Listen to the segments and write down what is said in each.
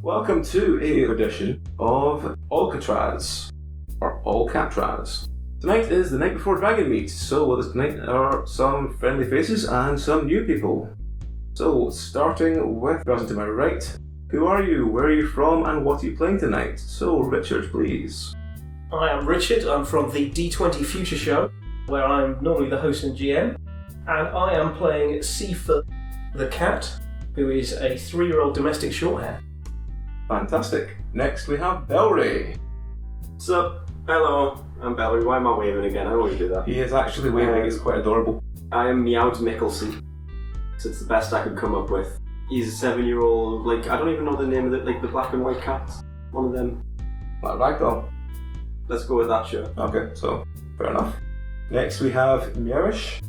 Welcome to a edition of All-Cat-Traz, or All-Cat-Traz. Tonight is the night before Dragonmeet, so with us tonight are some friendly faces and some new people. So, starting with the person to my right, who are you, where are you from, and what are you playing tonight? So, Richard, please. I am Richard, I'm from the D20 Future Show, where I'm normally the host and GM, and I am playing Seafoot the cat, who is a 3-year-old domestic shorthair. Fantastic. Next we have Belry. Sup? Hello, I'm Belry. Why am I waving again? I always do that. He is actually waving, it's quite adorable. I am Meow Mickelson. So it's the best I could come up with. He's a 7-year-old, I don't even know the name of it, the black and white cats. One of them. Like ragdoll. Let's go with that, sure. Okay, so, fair enough. Next we have Meowish.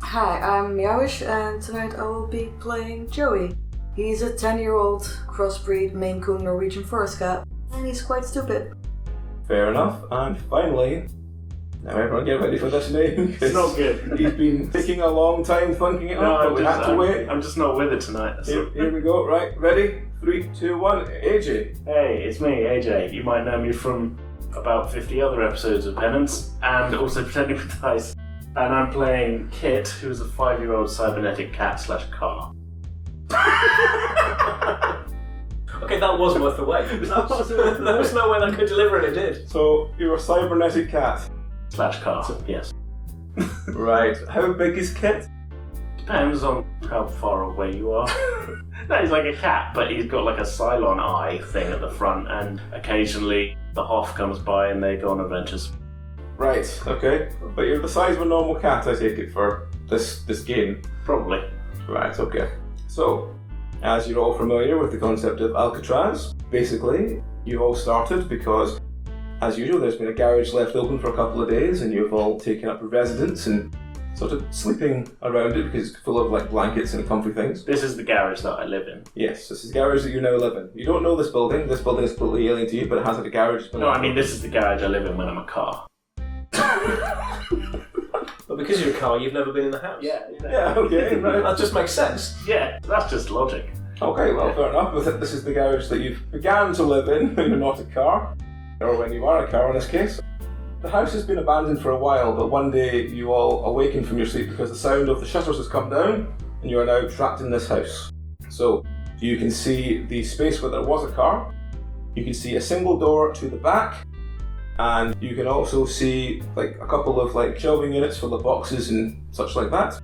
Hi, I'm Meowish, and tonight I will be playing Joey. He's a 10-year-old crossbreed Maine Coon Norwegian forest cat, and he's quite stupid. Fair enough. And finally, now everyone get ready for this name. It's not good. He's been taking a long time thinking it up, but we had to wait. I'm just not with it tonight. Here we go, right, ready? 3, 2, 1, AJ. Hey, it's me, AJ. You might know me from about 50 other episodes of Penance, and also Pretending with Dice. And I'm playing Kit, who's a 5-year-old cybernetic cat/car. Okay, that was worth the wait. There was no way that could deliver, and it did. So, you're a cybernetic cat. /car, yes. Right, how big is Kit? Depends on how far away you are. No, he's like a cat, but he's got like a Cylon eye thing at the front, and occasionally the Hoff comes by and they go on adventures. Right, okay. But you're the size of a normal cat, I take it, for this game. Probably. Right, okay. So, as you're all familiar with the concept of All-Cat-Traz, basically, you all started because, as usual, there's been a garage left open for a couple of days, and you've all taken up residence and sort of sleeping around it because it's full of blankets and comfy things. This is the garage that I live in. Yes, this is the garage that you now live in. You don't know this building is completely alien to you, but it has a garage. No, I mean this is the garage I live in when I'm a car. But because you're a car, you've never been in the house. Yeah, okay, right. That just makes sense. Yeah, that's just logic. Okay, well, fair enough. This is the garage that you've began to live in when you're not a car, or when you are a car in this case. The house has been abandoned for a while, but one day you all awaken from your sleep because the sound of the shutters has come down, and you are now trapped in this house. So, you can see the space where there was a car, you can see a single door to the back, and you can also see a couple of shelving units full of boxes and such like that.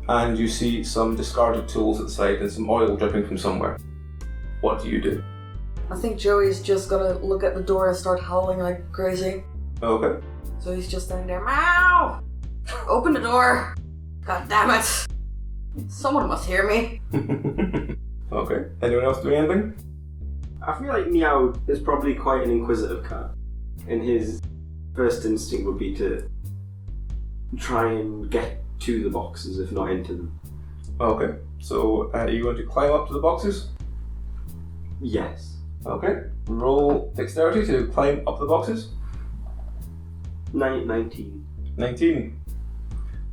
And you see some discarded tools at the side and some oil dripping from somewhere. What do you do? I think Joey's just gonna look at the door and start howling like crazy. Okay. So he's just standing there, Meow! Open the door! God damn it! Someone must hear me. Okay. Anyone else doing anything? I feel like Meow is probably quite an inquisitive cat. And his first instinct would be to try and get to the boxes, if not into them. Okay. So, are you going to climb up to the boxes? Yes. Okay. Roll dexterity to climb up the boxes. 19. 19.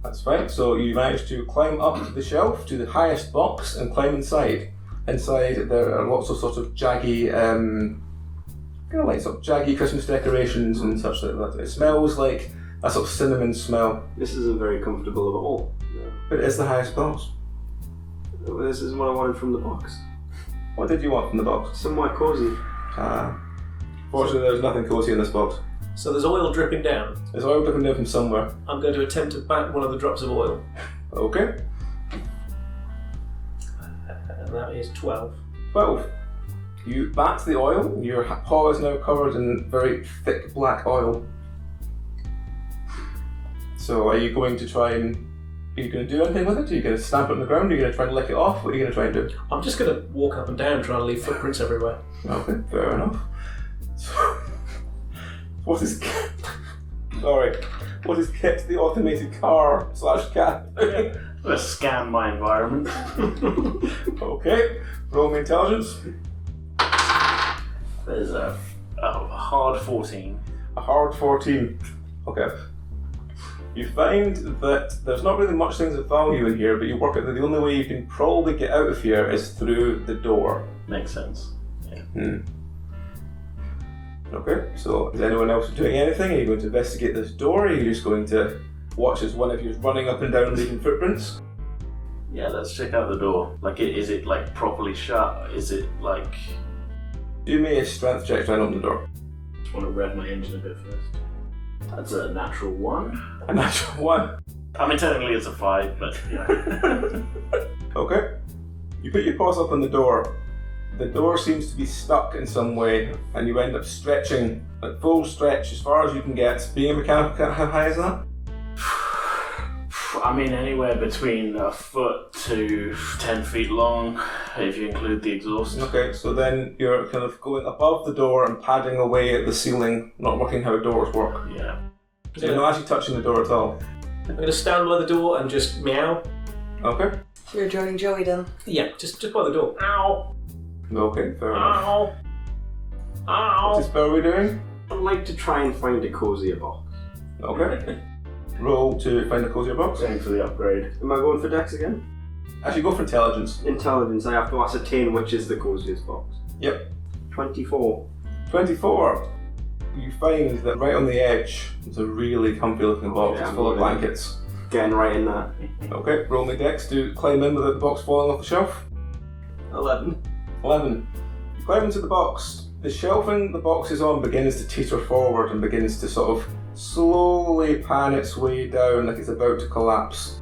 That's fine. So you manage to climb up the shelf to the highest box and climb inside. Inside there are lots of sort of jaggy, jaggy Christmas decorations and such like that. It smells like a sort of cinnamon smell. This isn't very comfortable at all. No. But it is the highest box. This is what I wanted from the box. What did you want from the box? Somewhat cosy. Fortunately there's nothing cozy in this box. So there's oil dripping down. There's oil dripping down from somewhere. I'm going to attempt to bat one of the drops of oil. Okay. And that is 12. 12. You bat the oil. Your paw is now covered in very thick black oil. So are you going to try and... Are you going to do anything with it? Are you going to stamp it on the ground? Are you going to try and lick it off? What are you going to try and do? I'm just going to walk up and down trying to leave footprints everywhere. Okay, fair enough. What is... Alright. What is Kit, the automated car/cat? I'm going to scan my environment. Okay. Roll me intelligence. There's a hard 14. A hard 14. Okay. You find that there's not really much things of value in here, but you work out that the only way you can probably get out of here is through the door. Makes sense. Okay, so is anyone else doing anything? Are you going to investigate this door? Or are you just going to watch as one of you is running up and down leaving footprints? Yeah, let's check out the door. Like, is it like properly shut? Is it like... Do me a strength check to try and open the door. Just want to rev my engine a bit first. That's a natural 1. A natural 1. I mean, technically it's a 5, but yeah. Okay. You put your paws up on the door. The door seems to be stuck in some way, and you end up stretching, like full stretch, as far as you can get. Being a mechanical cat, how high is that? I mean, anywhere between a foot to 10 feet long, if you include the exhaust. Okay, so then you're kind of going above the door and padding away at the ceiling, not working how doors work. Yeah. So you're not actually touching the door at all. I'm going to stand by the door and just meow. Okay. So you're joining Joey then? Yeah, just by the door. Ow! Okay, fair enough. Ow! Ow! What's this Belry doing? I'd like to try and find a cozier box. Okay. Roll to find a cozier box. Going for the upgrade. Am I going for Dex again? Actually, go for intelligence. Intelligence, I have to ascertain which is the coziest box. Yep. 24. 24. You find that right on the edge is a really comfy looking box. Yeah, It's full of blankets. Getting right in there. Okay, roll me Dex to climb in without the box falling off the shelf. 11. 11. You climb into the box. The shelving the box is on begins to teeter forward and begins to sort of slowly pan its way down like it's about to collapse.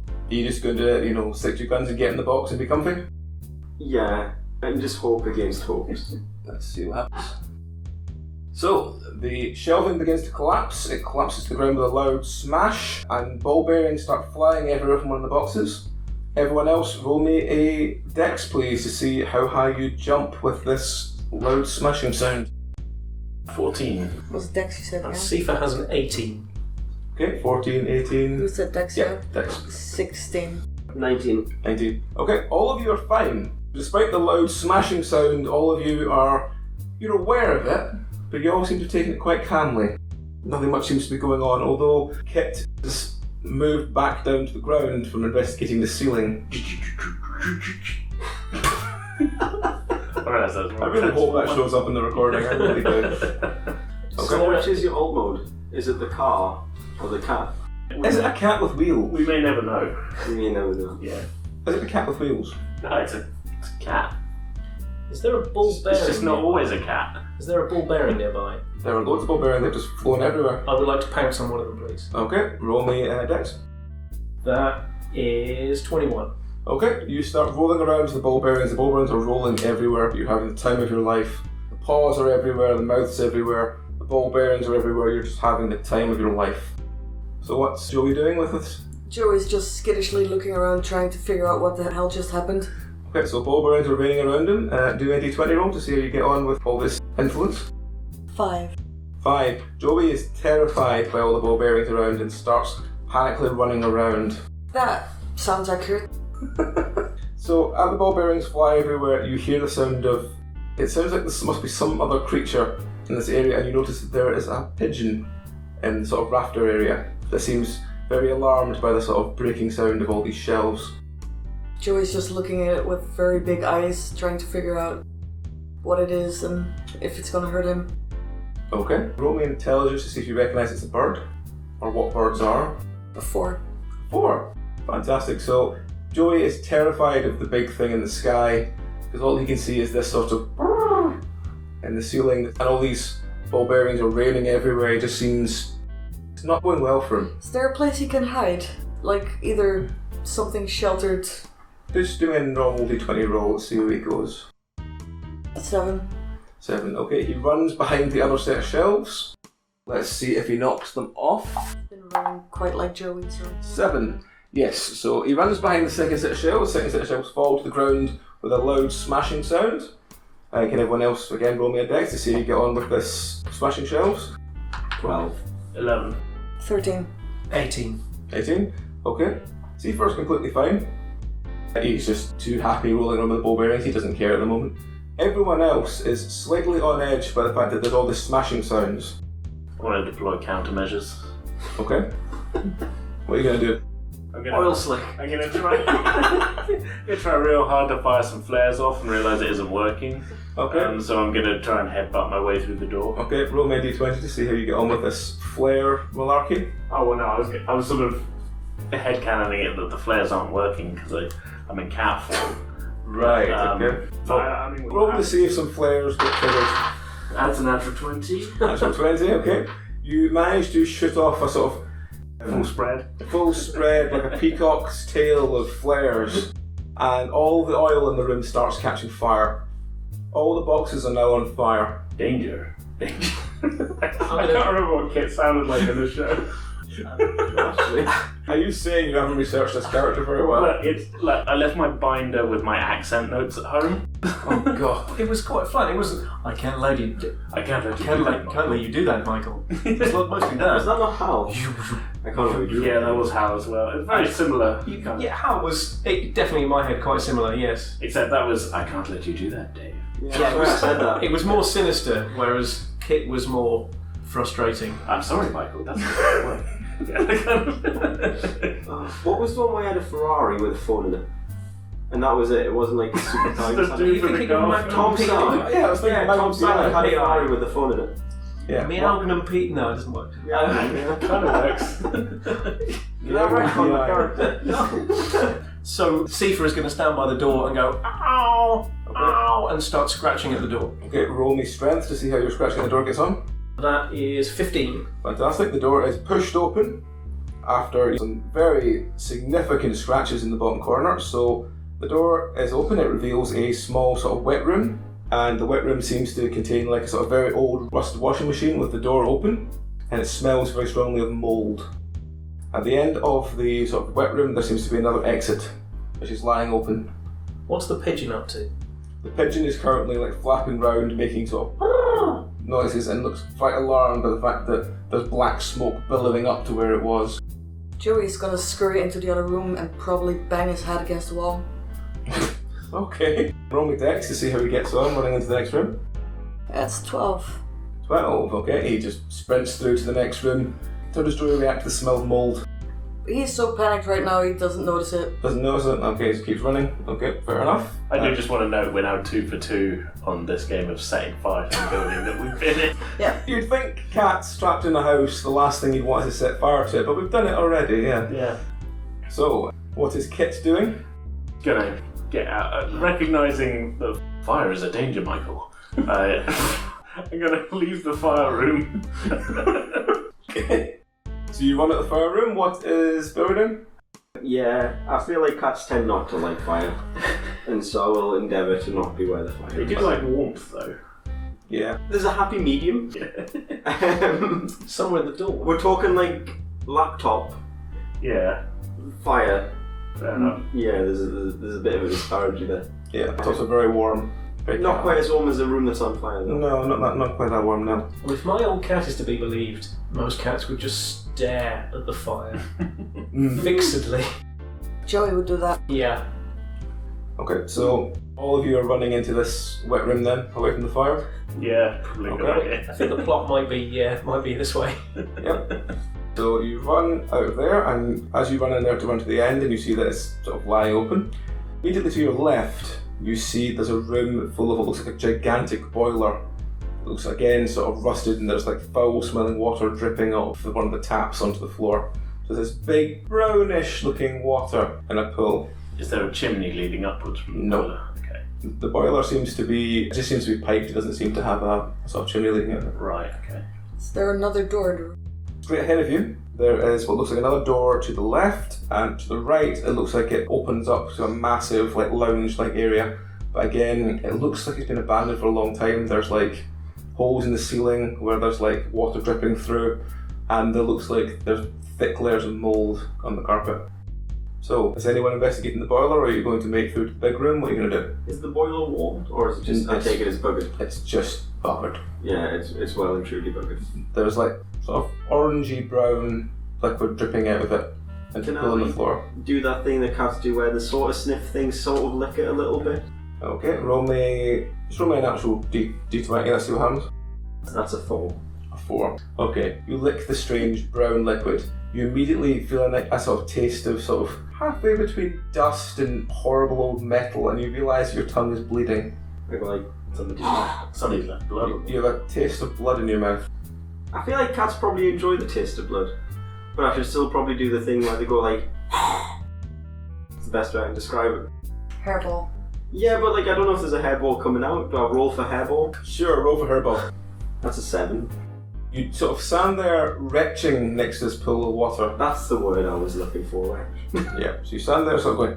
Are you just going to, stick to your guns and get in the box and be comfy? Yeah, and just hope against hope. Let's see what happens. So, the shelving begins to collapse. It collapses to the ground with a loud smash, and ball bearings start flying everywhere from one of the boxes. Everyone else, roll me a Dex, please, to see how high you jump with this loud smashing sound. 14. Was it Dex you said, yeah? Sifa has an 18. Okay, 14, 18. Who said Dex? Yeah, Dex. 16. 19. 19. Okay, all of you are fine. Despite the loud smashing sound, all of you you're aware of it, but you all seem to have taken it quite calmly. Nothing much seems to be going on, although Kit has moved back down to the ground from investigating the ceiling. I really hope that shows up in the recording, I really do. So which is your alt mode? Is it the car or the cat? Is it a cat with wheels? We may never know. You never know. Yeah. Is it a cat with wheels? No, it's a cat. Is there a ball bearing? It's just not always a cat. Is there a ball bearing nearby? There are loads of ball bearings, they've just flown everywhere. I would like to pounce on one of them, please. Okay, roll me Dex. That is 21. Okay, you start rolling around to the ball bearings are rolling everywhere, but you're having the time of your life. The paws are everywhere, the mouth's everywhere, the ball bearings are everywhere, you're just having the time of your life. So what's Joey doing with this? Joey's just skittishly looking around trying to figure out what the hell just happened. Okay, so ball bearings are raining around him. Do a D20 roll to see how you get on with all this influence. 5. 5. Joey is terrified by all the ball bearings around and starts panically running around. That sounds accurate. So, as the ball bearings fly everywhere, you hear the sound of... It sounds like this must be some other creature in this area, and you notice that there is a pigeon in the sort of rafter area that seems very alarmed by the sort of breaking sound of all these shelves. Joey's just looking at it with very big eyes, trying to figure out what it is and if it's going to hurt him. Okay, roll me intelligence to see if you recognise it's a bird, or what birds are. A 4. 4. Fantastic. So Joey is terrified of the big thing in the sky because all he can see is this sort of in the ceiling, and all these ball bearings are raining everywhere. It just seems it's not going well for him. Is there a place he can hide? Like either something sheltered? Just doing a normal D20 roll, let's see where he goes. 7. 7. Okay, he runs behind the other set of shelves. Let's see if he knocks them off. Been running quite like Joey, so. 7. Yes, so he runs behind the second set of shelves. The second set of shelves fall to the ground with a loud smashing sound. Can everyone else again roll me a dex to see how you get on with this smashing shelves? 12. 11. 13. 18. 18. Okay. Seafar's completely fine. He's just too happy rolling around with the ball bearings. He doesn't care at the moment. Everyone else is slightly on edge by the fact that there's all this smashing sounds. I want to deploy countermeasures. Okay. What are you going to do? Oil slick. I'm gonna try real hard to fire some flares off and realise it isn't working. Okay. So I'm gonna try and headbutt my way through the door. Okay, roll me a d20 to see how you get on with this flare malarkey. Oh well, no, I was sort of headcanoning it that the flares aren't working because I'm in cat form. Right, okay. So I mean, Roll to see if some flares get triggered. that's a natural 20. Natural 20, okay. You manage to shoot off a sort of Full spread. like a peacock's tail of flares, and all the oil in the room starts catching fire. All the boxes are now on fire. Danger. I can't remember what Kit sounded like in the show. Are you saying you haven't researched this character very well? Look, it's like I left my binder with my accent notes at home. Oh god. It was quite fun. It wasn't. I can't let you. I can't let you Can't do let, that. can't let you do that, Michael. It's not mostly Is that. that not Hal? I can't remember. Yeah, that was Hal as well. It's very similar. Yeah, how was it? Definitely in my head, quite similar. Yes. Except that was I can't let you do that, Dave. Yeah, it was, I said that. It was more sinister, whereas Kit was more frustrating. I'm sorry, Michael. That's not the way. What was the one where I had a Ferrari with a phone in it? And that was it. It wasn't like a super car. Just do for the golf. Tom Selleck. Yeah, I was thinking Tom Selleck had a PI. Ferrari with a phone in it. Yeah. Meow and Pete. No, it doesn't work. Yeah, Kind of works. That right on the character. So Sifa is going to stand by the door and go ow, ow, and start scratching at the door. Okay, roll me strength to see how your scratching at the door gets on. That is 15. Fantastic. The door is pushed open after some very significant scratches in the bottom corner. So the door is open. It reveals a small sort of wet room, and the wet room seems to contain like a sort of very old rusted washing machine with the door open, and it smells very strongly of mould. At the end of the sort of wet room, there seems to be another exit, which is lying open. What's the pigeon up to? The pigeon is currently like flapping round, making sort of noises, and looks quite alarmed by the fact that there's black smoke billowing up to where it was. Joey's gonna scurry into the other room and probably bang his head against the wall. Okay. Roll me dex to see how he gets on running into the next room. That's 12. 12, okay. He just sprints through to the next room. How does Joey react to the smell of mould? He's so panicked right now he doesn't notice it. Doesn't notice it? Okay, just keeps running. Okay, fair enough. I do just want to note we're now 2 for 2 on this game of setting fire to the building that we've been in. Yeah. You'd think cats trapped in a house, the last thing you'd want is to set fire to it, but we've done it already, yeah. Yeah. So, what is Kit doing? Gonna get out, recognising that fire is a danger, Michael. I'm gonna leave the fire room. Okay. So you run at the fire room, what is Belry doing? Yeah, I feel like cats tend not to like fire, and so I will endeavour to not be where the fire They is. do like warmth though. Yeah. There's a happy medium. Somewhere in the door. We're talking like laptop, Yeah, fire. fair enough. Yeah, there's a bit of a disparity there. Yeah, it's also very warm. Very Not cat. quite as warm as a room that's on fire though. No, not quite that warm now. Well, if my old cat is to be believed, most cats would just stare at the fire fixedly. Joey would do that. Yeah. Okay, so all of you are running into this wet room then, away from the fire? Yeah, probably a good Okay. idea. I think the plot might be this way. Yep. So you run out of there, and as you run in there to run to the end, and you see that it's sort of lying open, immediately to your left, you see there's a room full of what looks like a gigantic boiler. It looks again sort of rusted, and there's like foul smelling water dripping off one of the taps onto the floor. So there's this big brownish looking water in a pool. Is there a chimney leading upwards from the No. boiler? Okay. The boiler seems to be piped, it doesn't seem to have a sort of chimney leading out of it. Right, okay. Is there another door? Straight ahead of you, there is what looks like another door to the left, and to the right, it looks like it opens up to a massive, like, lounge-like area. But again, it looks like it's been abandoned for a long time. There's like holes in the ceiling where there's like water dripping through, and it looks like there's thick layers of mould on the carpet. So, is anyone investigating the boiler, or are you going to make through to the big room? What are you going to do? Is the boiler warmed, or is it just? I take it as buggered. It's just covered. Yeah, it's well and truly buggered. There's like sort of orangey brown liquid dripping out of it into the Can pool on I- the floor. Do that thing that cats do, where they sort of sniff things, sort of lick it a little bit. Okay, roll me an actual D20, let's see what happens. That's a 4. A 4. Okay, you lick the strange brown liquid, you immediately feel a sort of taste of sort of halfway between dust and horrible old metal, and you realise your tongue is bleeding. I go like, Somebody's left blood. You have a taste of blood in your mouth. I feel like cats probably enjoy the taste of blood, but I should still probably do the thing where they go like. It's the best way I can describe it. Hairball. Yeah, but like I don't know if there's a hairball coming out. Do I roll for hairball? Sure, roll for hairball. That's a 7. You sort of stand there retching next to this pool of water. That's the word I was looking for, right? Yeah, so you stand there sort of going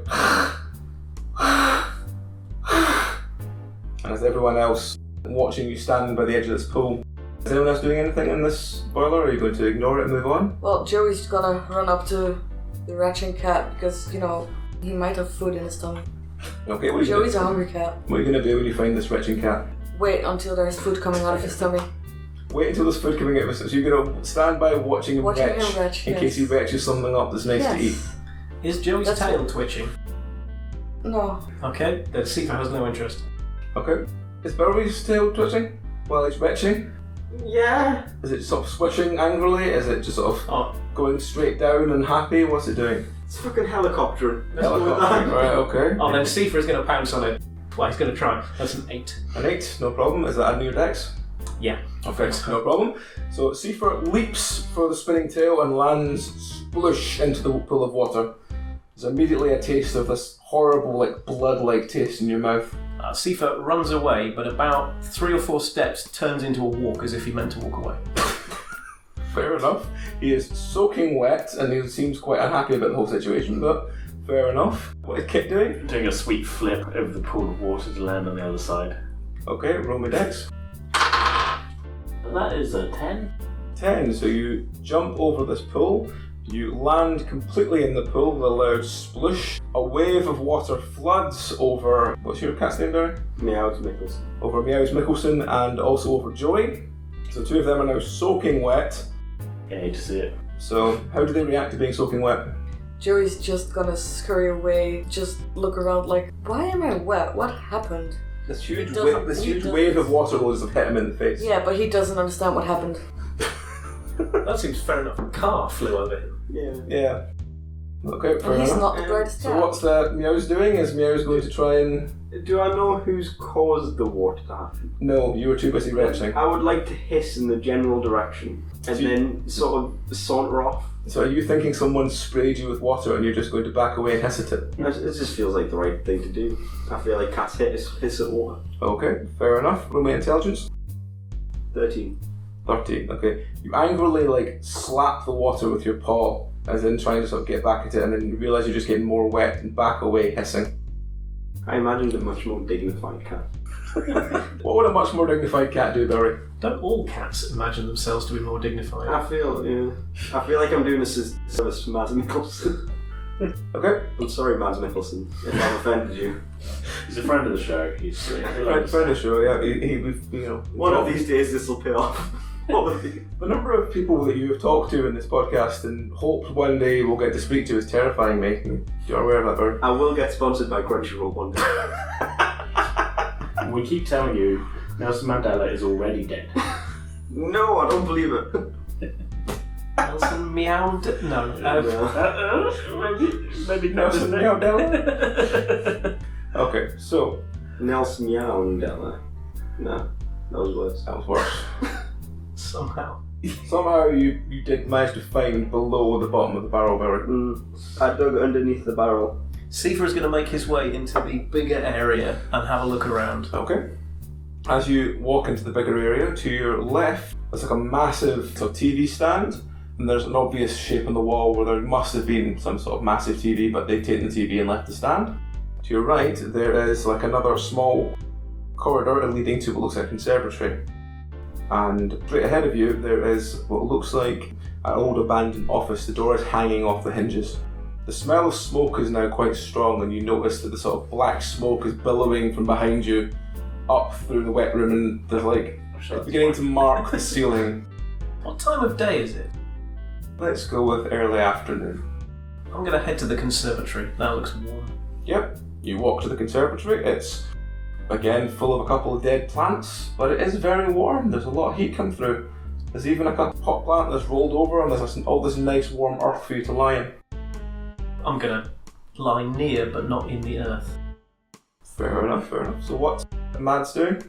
and as everyone else watching you standing by the edge of this pool, is anyone else doing anything in this boiler, or are you going to ignore it and move on? Well, Joey's gonna run up to the retching cat because, you know, he might have food in his stomach. Okay, what are you Joey's a gonna, hungry cat. what are you going to do when you find this retching cat? Wait until there's food coming out of his tummy. Wait until there's food coming out of his. So you're going to stand by watching him Watching retch, him retch, in yes. case he retches something up that's nice to eat. Yes. Is Joey's That's tail what- twitching? No. Okay, then Sifa has no interest. Okay. Is Belry's tail twitching while it's retching? Yeah. Is it sort of swishing angrily? Is it just sort of Oh, going straight down and happy? What's it doing? It's fucking helicoptering. Let's go with Helicopter. that. Right, okay. oh then Sifa is going to pounce on it. Well, he's going to try. That's an 8. An 8, no problem. Is that adding your dex? Yeah. Okay, no problem. So Seafer leaps for the spinning tail and lands sploosh into the pool of water. There's immediately a taste of this horrible, like blood-like taste in your mouth. Sifa runs away, but about 3 or 4 steps turns into a walk as if he meant to walk away. Fair enough. He is soaking wet and he seems quite unhappy about the whole situation, but fair enough. What is Kit doing? Doing a sweet flip over the pool of water to land on the other side. Okay, roll me dex. That is a 10. 10, so you jump over this pool, you land completely in the pool with a loud sploosh. A wave of water floods over, what's your cat's name, Barry? Meow's Mickelson. Over Meow's Mickelson and also over Joey. So two of them are now soaking wet. Yeah, I hate to see it. So how do they react to being soaking wet? Joey's just gonna scurry away, just look around like, why am I wet? What happened? This He huge, doesn't- this he huge doesn't- wave of water loads have hit him in the face. Yeah, but he doesn't understand what happened. That seems fair enough. A car flew over him. Yeah. Yeah. Okay, fair And he's enough. not the brightest So cat. what's Meow's doing? Is Meow's going to try and... Do I know who's caused the water to happen? No, you were too busy retching. I would like to hiss in the general direction and So you- then sort of saunter off. So are you thinking someone sprayed you with water and you're just going to back away and hiss at it? It just feels like the right thing to do. I feel like cats hiss at water. Okay, fair enough. Roll me intelligence. 13. 13, okay. You angrily like slap the water with your paw, as in trying to sort of get back at it, and then you realise you're just getting more wet and back away hissing. I imagined a much more dignified cat. What would a much more dignified cat do, Barry? Don't all cats imagine themselves to be more dignified? I feel like I'm doing a service to Mads Mikkelsen. Okay. I'm sorry, Mads Mikkelsen, if I've offended you. He's a friend of the show. He's Friend of the show, yeah. One of these days this will pay off. The number of people that you have talked to in this podcast and hoped one day we'll get to speak to is terrifying me. You're aware of that, Barry? I will get sponsored by Crunchyroll one day. We keep telling you Nelson Mandela is already dead. No, I don't believe it. Nelson meowed. Maybe Nelson Mandela. Okay, so Nelson Meow. No, those words. that was worse. Somehow. Somehow you did manage to find below the bottom of the barrel, Barry. I dug underneath the barrel. Sifa is going to make his way into the bigger area and have a look around. Okay. As you walk into the bigger area, to your left, there's like a massive sort of TV stand, and there's an obvious shape on the wall where there must have been some sort of massive TV, but they've taken the TV and left the stand. To your right, there is like another small corridor leading to what looks like a conservatory. And straight ahead of you, there is what looks like an old abandoned office. The door is hanging off the hinges. The smell of smoke is now quite strong, and you notice that the sort of black smoke is billowing from behind you up through the wet room, and there's like it's beginning to mark the ceiling. What time of day is it? Let's go with early afternoon. I'm going to head to the conservatory. That looks warm. Yep, you walk to the conservatory. It's again full of a couple of dead plants, but it is very warm. There's a lot of heat come through. There's even a pot plant that's rolled over and there's all this nice warm earth for you to lie in. I'm gonna lie near but not in the earth. Fair enough. So what's Mads doing?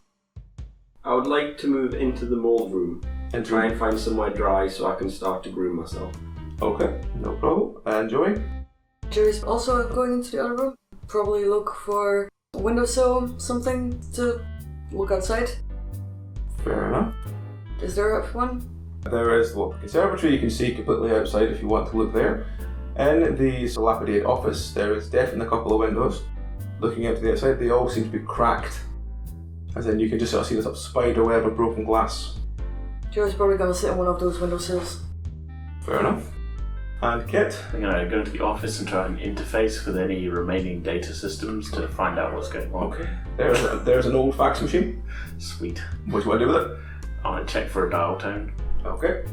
I would like to move into the mould room and try and find somewhere dry so I can start to groom myself. Okay, no problem. And Joey? Joey's also going into the other room. Probably look for a windowsill, something to look outside. Fair enough. Is there one? There is the conservatory you can see completely outside if you want to look there. In the dilapidated office, there is definitely a couple of windows. Looking out to the outside, they all seem to be cracked. As in, you can just sort of see this sort of spider web of broken glass. Joey's probably going to sit on one of those windowsills. Fair enough. And Kit? I'm going to go into the office and try and interface with any remaining data systems to find out what's going on. Okay. There's an old fax machine. Sweet. What do you want to do with it? I want to check for a dial tone. Okay.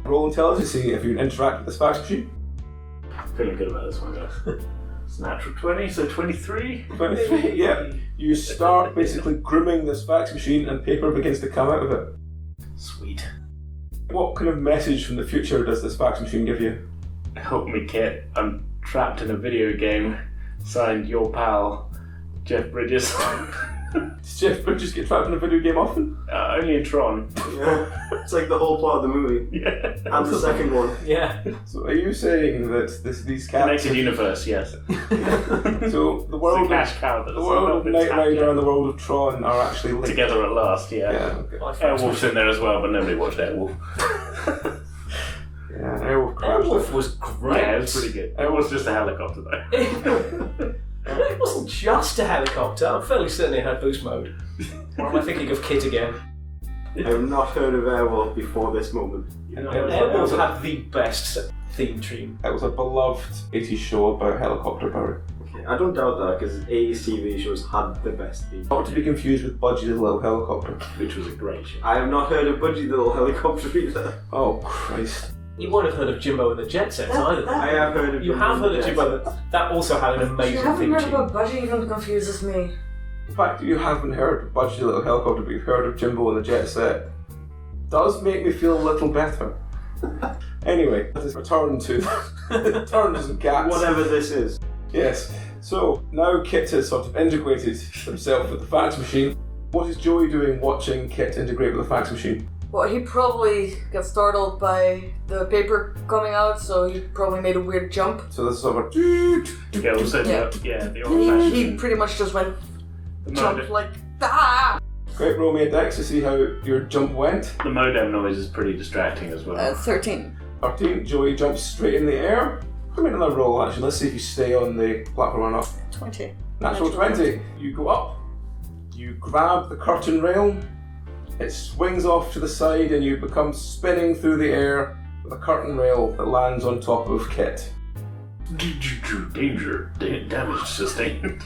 Roll intelligence, see if you can interact with this fax machine. Feeling good about this one, guys. It's a natural 20, so 23. 23, yeah. You start basically grooming this fax machine and paper begins to come out of it. Sweet. What kind of message from the future does this fax machine give you? Help me, Kit. I'm trapped in a video game. Signed, your pal, Jeff Bridges. Does Jeff Bridges get trapped in a video game often? Only in Tron. Yeah, it's like the whole plot of the movie. Yeah. And the second one. Yeah. So are you saying that these cats... Connected universe, yes. So the world, It's a cash cow that's the world of Knight Rider and the world of Tron are actually linked. together at last, yeah. Yeah, okay. Airwolf's in there as well, but nobody watched Airwolf. Yeah, Airwolf crashed. Airwolf was great. Yeah, it was pretty good. It was just a helicopter though. It wasn't just a helicopter. I'm fairly certain it had boost mode. Or am I thinking of Kit again? I have not heard of Airwolf before this moment. Airwolf had the best theme tune. It was a beloved 80s show about helicopter power. Okay, I don't doubt that because 80s TV shows had the best theme. Not to be confused with Budgie the Little Helicopter. Which was a great show. I have not heard of Budgie the Little Helicopter either. Oh, Christ. You won't have heard of Jimbo and the Jet Sets either. I have heard of You have heard of Jimbo. That also had an You amazing haven't theme heard tune. about Budgie, even confuses me. The fact that you haven't heard of Budgie the Little Helicopter, but you've heard of Jimbo and the Jet Set, does make me feel a little better. Anyway, let us return to some cats. Whatever this is. Yes. So now Kit has sort of integrated himself with the fax machine. What is Joey doing watching Kit integrate with the fax machine? Well, he probably got startled by the paper coming out, so he probably made a weird jump. So this is sort of a... Yeah, also the old He fashioned. pretty much just went The jump like ah. Great, roll me a dex to see how your jump went. The modem noise is pretty distracting as well. 13. 13, Joey jumps straight in the air. Give me another roll actually, let's see if you stay on the platform or not. 20. Natural 20. You go up, you grab the curtain rail, it swings off to the side and you become spinning through the air with a curtain rail that lands on top of Kit. Danger. Damage sustained.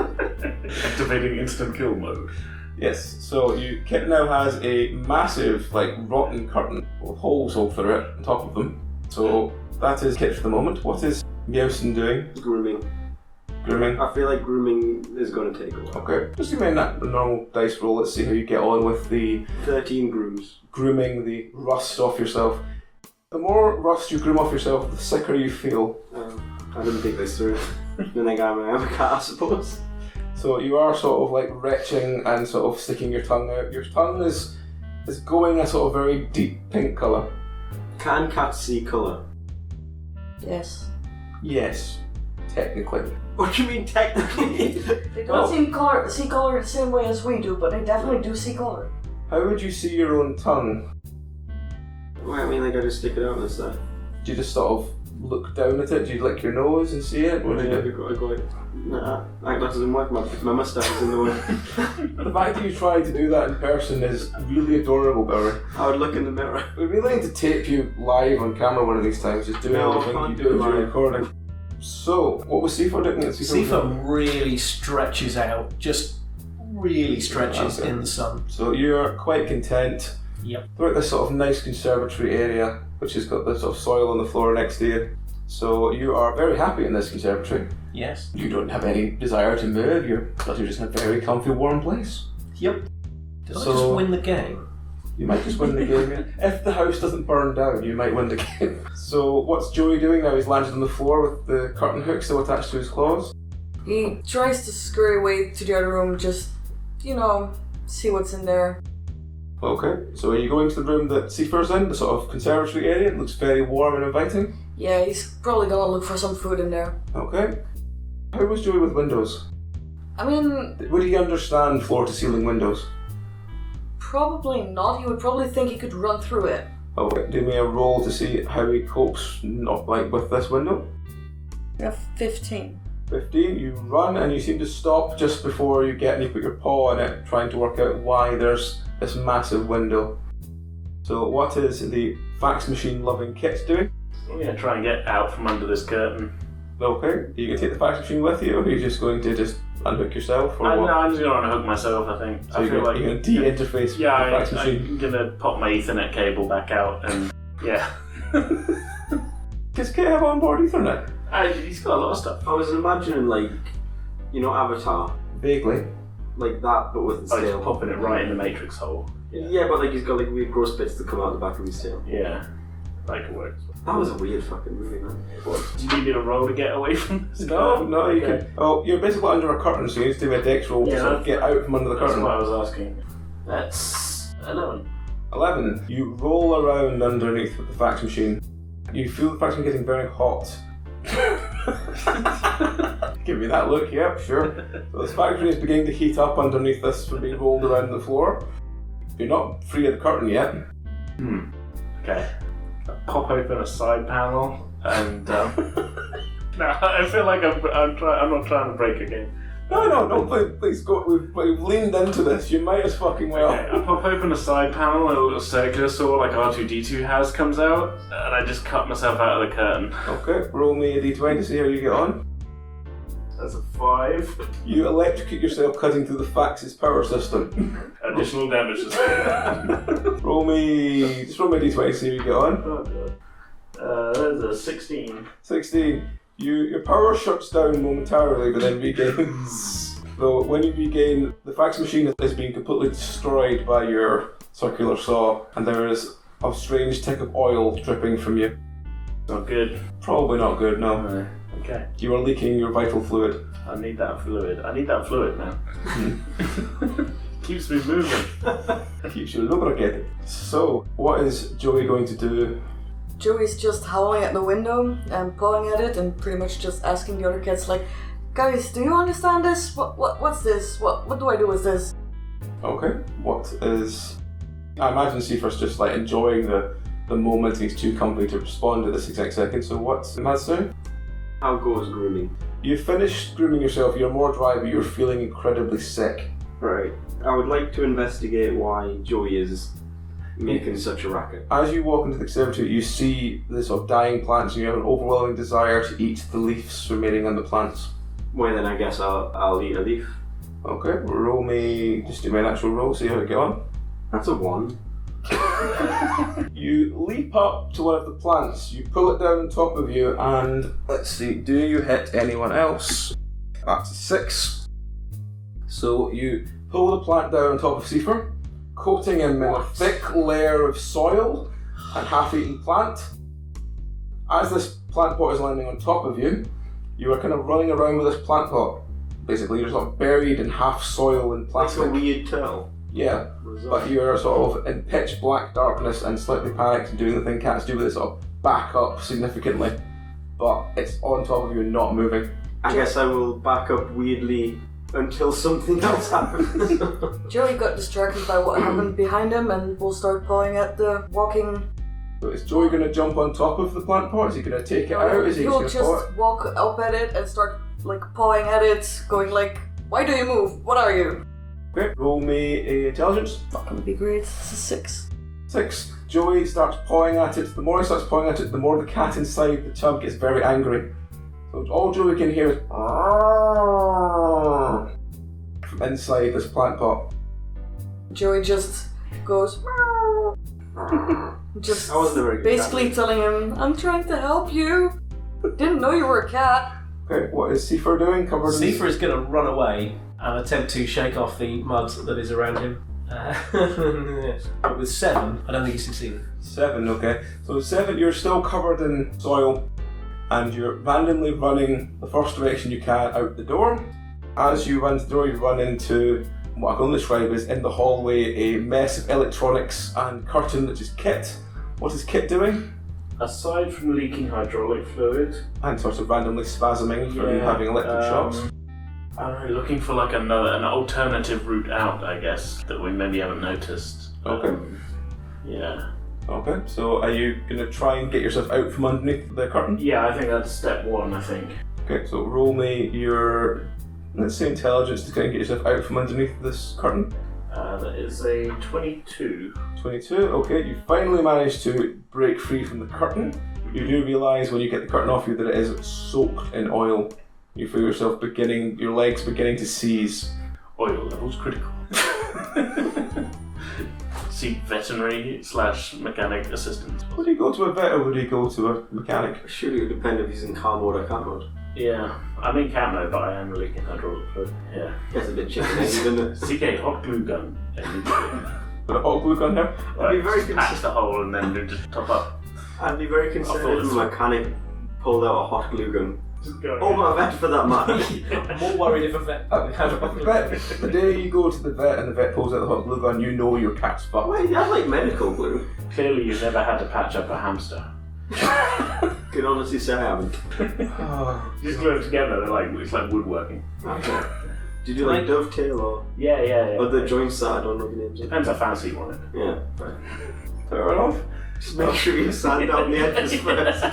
Activating instant kill mode. Yes, so Kit now has a massive, rotten curtain with holes all through it on top of them. So that is Kit for the moment. What is Meowson doing? Grooming. Grooming. I feel like grooming is going to take a while. Okay, just give me a normal dice roll. Let's see how you get on with the 13 grooms. grooming the rust off yourself. The more rust you groom off yourself, the sicker you feel. I didn't think this through. Then I got my cat, I suppose. So you are sort of retching and sort of sticking your tongue out. Your tongue is going a sort of very deep pink colour. Can cats see colour? Yes. Yes, technically. What do you mean technically? They don't see color the same way as we do, but they definitely do see color. How would you see your own tongue? Well, I mean, I just stick it out and stuff. Do you just sort of look down at it? Do you lick your nose and see it? What do you do? Nah, that doesn't work. My moustache is in the way. The fact that you tried to do that in person is really adorable, Belry. I would look in the mirror. We'd be willing to tape you live on camera one of these times, just doing No, I everything can't you do do it during live. recording. So, what was Sifa doing? Sifa really stretches out, just really stretches Okay. in the sun. So you are quite content. Yep. Throughout this sort of nice conservatory area, which has got this sort of soil on the floor next to you. So you are very happy in this conservatory. Yes. You don't have any desire to move. You're just in a very comfy, warm place. Yep. Did I So- just win the game? You might just win the game. Yeah. If the house doesn't burn down, you might win the game. So what's Joey doing now? He's landed on the floor with the curtain hook still attached to his claws. He tries to scurry away to the other room, just, see what's in there. Okay, so are you going to the room that Seifer's in, the sort of conservatory area? It looks very warm and inviting. Yeah, he's probably gonna look for some food in there. Okay. How was Joey with windows? I mean... Would he understand floor-to-ceiling windows? Probably not. He would probably think he could run through it. Okay, do me a roll to see how he copes with this window. Yeah, 15. 15, you run and you seem to stop just before you get and you put your paw in it, trying to work out why there's this massive window. So what is the fax machine loving Kit doing? I'm going to try and get out from under this curtain. Okay, are you going to take the fax machine with you, or are you just going to just unhook yourself? Or No, what? I'm just going to unhook myself, I think. So you're going to de-interface the fax machine? I'm going to pop my Ethernet cable back out and, yeah. Does Kit have onboard Ethernet? He's got a lot of stuff. I was imagining, Avatar. Vaguely. Like that, but with his He's tail. popping it right in the matrix hole. Yeah, but he's got weird gross bits that come out the back of his tail. Yeah, that could work. That was a weird fucking movie, man. Do you need me to roll to get away from this? No, you can. Oh, you're basically under a curtain, so you need to do a dex roll to sort of get out from under the That's curtain. what I was asking. That's 11. 11. You roll around underneath with the fax machine. You feel the fax machine getting very hot. Give me that look, yep, sure. So this fax machine is beginning to heat up underneath this from being rolled around the floor. You're not free of the curtain yet. Okay. Pop open a side panel and no, I feel like I'm not trying to break again. No, please go. We've leaned into this. You might as fucking well. Okay, I pop open a side panel and a little circular saw like R2-D2 has comes out and I just cut myself out of the curtain. Okay, roll me a d20 to see how you get on. That's a 5. You electrocute yourself cutting through the fax's power system. Additional damage. roll me a d20 to see how you get on. Oh god. That's a 16. 16. Your power shuts down momentarily, but then regains. So when you regain, the fax machine is being completely destroyed by your circular saw, and there is a strange tick of oil dripping from you. Not good. Probably not good, no. No. Okay. You are leaking your vital fluid. I need that fluid. Man. Keeps me moving. Keeps you lubricated. So, what is Joey going to do? Joey's just howling at the window and pawing at it and pretty much just asking the other kids, guys, do you understand this? What's this? What do I do with this? Okay. What is... I imagine Seifer's just enjoying the moment, and he's too comfy to respond at this exact second. So what's Mads doing? How goes grooming? You finished grooming yourself, you're more dry, but you're feeling incredibly sick. Right. I would like to investigate why Joey is making such a racket. As you walk into the conservatory, you see the sort of dying plants, and you have an overwhelming desire to eat the leaves remaining on the plants. Well, then I guess I'll eat a leaf. Okay, roll me, just do my natural roll, see how you get on. That's a 1. You leap up to one of the plants, you pull it down on top of you, and let's see, do you hit anyone else? That's a 6. So you pull the plant down on top of Seifer, coating him in a thick layer of soil and half-eaten plant. As this plant pot is landing on top of you, you are kind of running around with this plant pot. Basically, you're sort of buried in half soil and plastic. Like a weird turtle. Yeah, but you're sort of in pitch black darkness and slightly panicked and doing the thing cats do with it, sort of back up significantly. But it's on top of you and not moving. I guess I will back up weirdly until something else happens. Joey got distracted by what happened behind him and will start pawing at the walking... So is Joey going to jump on top of the plant pot? Is he going to take it out? Is he He'll just going to just walk up at it and start pawing at it, going why do you move? What are you? Okay, roll me a intelligence. Not gonna be great. This is 6. 6. Joey starts pawing at it. The more he starts pawing at it, the more the cat inside the tub gets very angry. So all Joey can hear is from inside this plant pot. Joey just goes just I wasn't a very good basically cat. telling him, I'm trying to help you. Didn't know you were a cat. Okay, what is Seifer doing? Seifer is going to run away and attempt to shake off the mud that is around him But with 7, I don't think he succeeded. 7, okay. So 7, you're still covered in soil, and you're randomly running the first direction you can out the door. As you run to the door, you run into what I can only describe as in the hallway a mess of electronics and curtain that is Kit. What is Kit doing? Aside from leaking hydraulic fluid, And sort of randomly spasming from having electric shocks. I'm looking for like an alternative route out, I guess, that we maybe haven't noticed. Okay. Yeah. Okay, so are you going to try and get yourself out from underneath the curtain? Yeah, I think that's step 1, I think. Okay, so roll me your, let's say, intelligence to try and get yourself out from underneath this curtain. That is a 22. 22, okay, you finally managed to break free from the curtain. You do realise when you get the curtain off you that it is soaked in oil. You feel yourself your legs beginning to seize. Oil levels critical. See veterinary / mechanic assistant. Would you go to a vet or would you go to a mechanic? Surely it would depend if he's in car mode or cat mode. Yeah, I'm in cat mode, but I am leaking hydraulic fluid. Yeah. Gets a bit chicken doesn't it? CK hot glue gun. Got a hot glue gun here? I'd be very patch the hole and then just top up. I'd be very concerned if a mechanic pulled out a hot glue gun. Just go. Or my vet for that matter. I'm more worried if a vet had a Vet, the day you go to the vet and the vet pulls out the hot glue gun, you know your cat's fucked. Wait, I like medical glue. Clearly, you've never had to patch up a hamster. Can honestly say I haven't. You just glue it together. It's like woodworking. Okay. Did you like dovetail or? Yeah. Or the joints that I don't know the names of? Depends how fancy you want it. Yeah. Fair enough. Just make sure you sand down the edges first.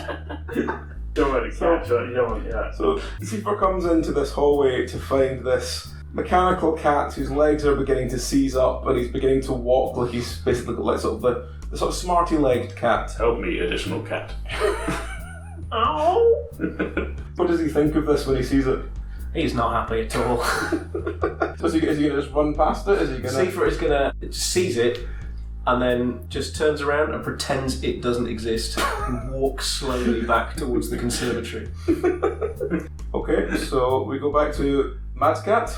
Don't want to catch it. You don't want that. So Seafer comes into this hallway to find this mechanical cat whose legs are beginning to seize up and he's beginning to walk like he's basically like sort of the sort of smarty-legged cat. Help me, additional cat. Ow! What does he think of this when he sees it? He's not happy at all. So is he going to just run past it? Is he going to... Seafer is going to seize it and then just turns around and pretends it doesn't exist and walks slowly back towards the conservatory. Okay, so we go back to Mad Cat.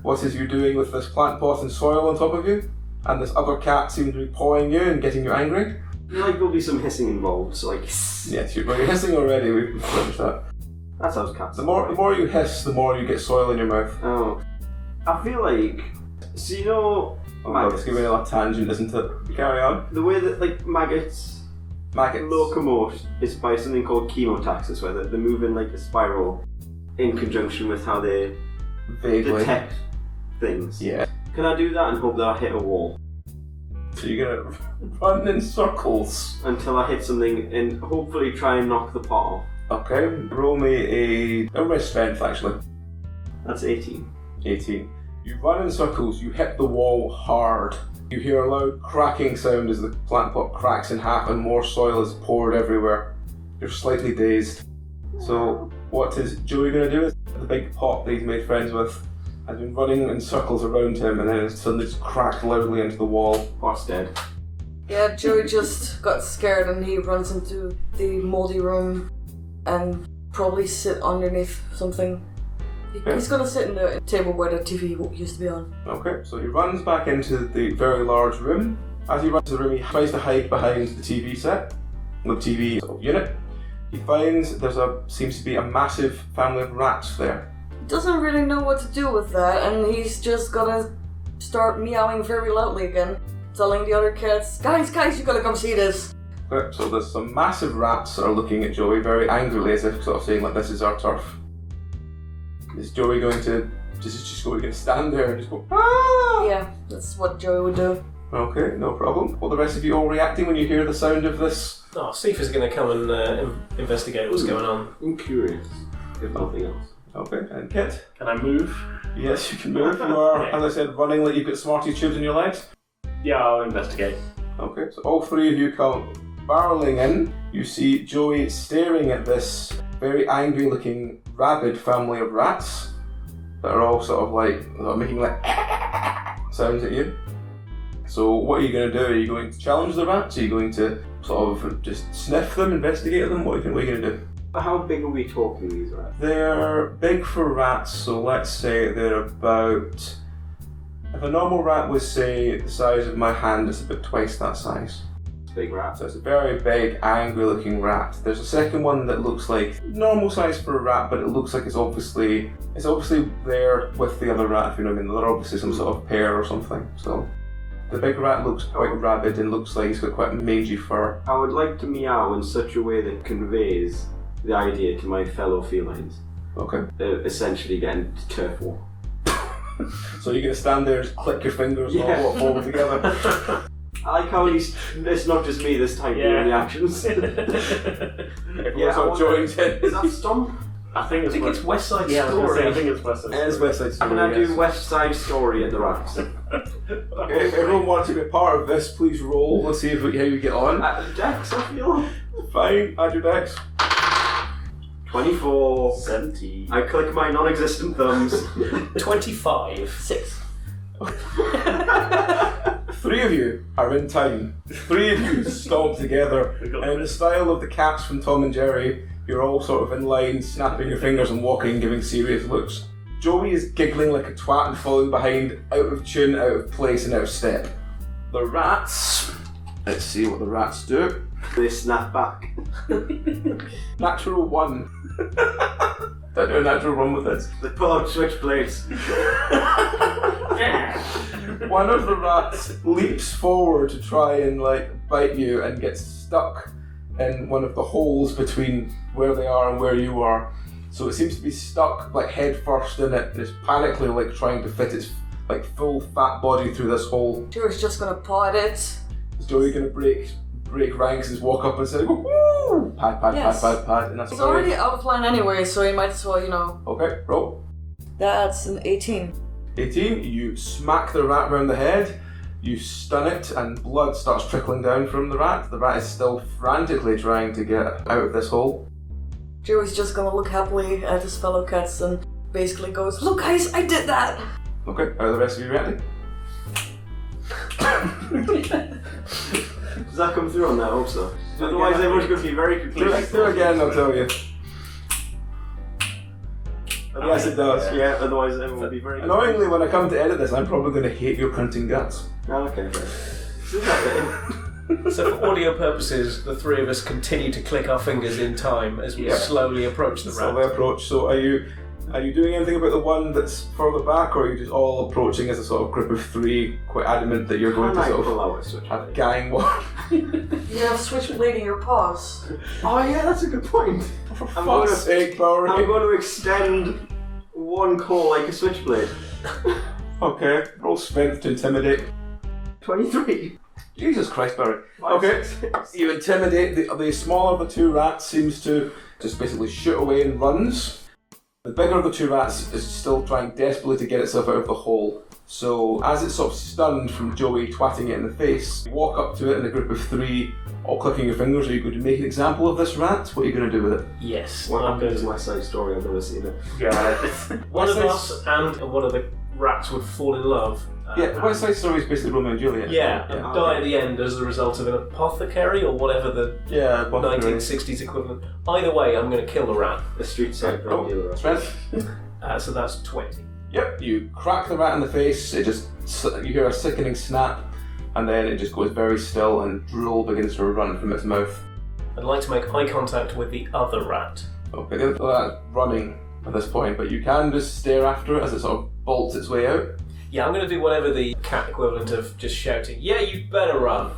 What is you doing with this plant pot and soil on top of you? And this other cat seems to be pawing you and getting you angry? There'll be some hissing involved, so like... Yes, you're hissing already, we've established that. That's how cats The more you hiss, the more you get soil in your mouth. Oh. I feel like... So you know... Oh god, it's giving me a lot of tangent, isn't it? Carry on. The way that like maggots locomote is by something called chemotaxis, where they move in like a spiral in conjunction with how they Vaguely. detect things. Yeah. Can I do that and hope that I hit a wall? So you're gonna run in circles. Until I hit something and hopefully try and knock the pot off. Okay, roll me a strength actually. That's 18. 18. You run in circles, you hit the wall hard. You hear a loud cracking sound as the plant pot cracks in half and more soil is poured everywhere. You're slightly dazed. So what is Joey going to do? The big pot that he's made friends with has been running in circles around him and then it's suddenly just cracked loudly into the wall. Pot's dead. Yeah, Joey just got scared and he runs into the moldy room and probably sit underneath something. He's going to sit in the table where the TV used to be on. Okay, so he runs back into the very large room. As he runs to the room, he tries to hide behind the TV set, the TV sort of unit. He finds seems to be a massive family of rats there. He doesn't really know what to do with that, and he's just gonna start meowing very loudly again, telling the other cats, guys, you gotta come see this. Okay, so there's some massive rats that are looking at Joey very angrily as if sort of saying like, this is our turf. Is Joey going to stand there and just go, ah? Yeah, that's what Joey would do. Okay, no problem. Well, the rest of you all reacting when you hear the sound of this? Oh, Seafer's going to come and investigate what's going on. I'm curious, if nothing else. Okay, and Kit? Can I move? Yes, you can move. You are, as I said, running like you've got Smarties tubes in your legs. Yeah, I'll investigate. Okay, so all three of you come barreling in. You see Joey staring at this very angry looking rabid family of rats that are all sort of like making like sounds at you. So what are you going to do? Are you going to challenge the rats? Are you going to sort of just sniff them, investigate them? What are you going to do? How big are we talking, these rats? They're big for rats, so let's say they're about If a normal rat was, say, the size of my hand, it's about twice that size. Big rat. So it's a very big, angry looking rat. There's a second one that looks like normal size for a rat, but it looks like it's obviously there with the other rat, if you know what I mean. They're obviously some sort of pair or something. So the big rat looks quite rabid and looks like he's got quite mangy fur. I would like to meow in such a way that conveys the idea to my fellow felines. Okay. Essentially getting to turf war. So you're going to stand there and click your fingers and all walk forward together. I like how at least it's not just me this time doing the actions. Everyone sort of joins in. Is that Stomp? I think it's West Side Yeah, Story. I think it's West Side Story. It is West Side Story. I'm going to yes. do West Side Story at the rats. Okay, if everyone wants to be a part of this, please roll. Let's see how you get on. Dex, I feel. Fine, add your dex. 24. 70. I click my non-existent thumbs. 25. 6. 3 of you are in time. 3 of you stomp together. And in the style of the cats from Tom and Jerry, you're all sort of in line, snapping your fingers and walking, giving serious looks. Joey is giggling like a twat and falling behind, out of tune, out of place and out of step. The rats... Let's see what the rats do. They snap back. Natural 1. Don't do a natural 1 with this. They pull out switchblades. One of the rats leaps forward to try and bite you and gets stuck in one of the holes between where they are and where you are. So it seems to be stuck head first in it and is panically trying to fit its full fat body through this hole. Joey's just gonna paw at it. Is Joey gonna break ranks and just walk up and say, woo! Pat, Yes. pat, and that's He's what it is. already out of line anyway, so he might as well, Okay, roll. That's an 18. 18, you smack the rat round the head, you stun it, and blood starts trickling down from the rat. The rat is still frantically trying to get out of this hole. Joey's just gonna look happily at his fellow cats and basically goes, "Look guys, I did that!" Okay, are the rest of you ready? Does that come through on that also? Otherwise everyone's going to be very confused. Do it again, I'll tell you. Yes, it does. Yeah, otherwise everyone will be very confused. Annoyingly, when I come to edit this, I'm probably going to hate your cunting guts. Oh, okay. So for audio purposes, the 3 of us continue to click our fingers in time as we slowly approach the So rat. they approach. So are you doing anything about the one that's further back, or are you just all approaching as a sort of group of 3, quite adamant that you're going to sort of a gang war? You have switchblade in your paws. Oh yeah, that's a good point. For fuck's sake, Belry. I'm going to extend one claw like a switchblade. Okay, roll strength to intimidate. 23. Jesus Christ, Belry. Okay, you intimidate the smaller of the 2 rats, seems to just basically shoot away and runs. The bigger of the 2 rats is still trying desperately to get itself out of the hole. So as it's sort of stunned from Joey twatting it in the face, you walk up to it in a group of 3, all clicking your fingers. Are you going to make an example of this rat? What are you going to do with it? Yes. What I'm happens in going West Side Story? I've never seen it. Yeah. One of us and one of the rats would fall in love. Yeah, West Side Story is basically Romeo and Juliet. Yeah, and die at the end as a result of an apothecary or whatever the 1960s equivalent. Either way, I'm going to kill the rat. A street side drug dealer. Strength. So that's 20. Yep, you crack the rat in the face, you hear a sickening snap, and then it just goes very still and drool begins to run from its mouth. I'd like to make eye contact with the other rat. Okay, the other rat's running at this point, but you can just stare after it as it sort of bolts its way out. Yeah, I'm going to do whatever the cat equivalent of just shouting, "Yeah, you better run!"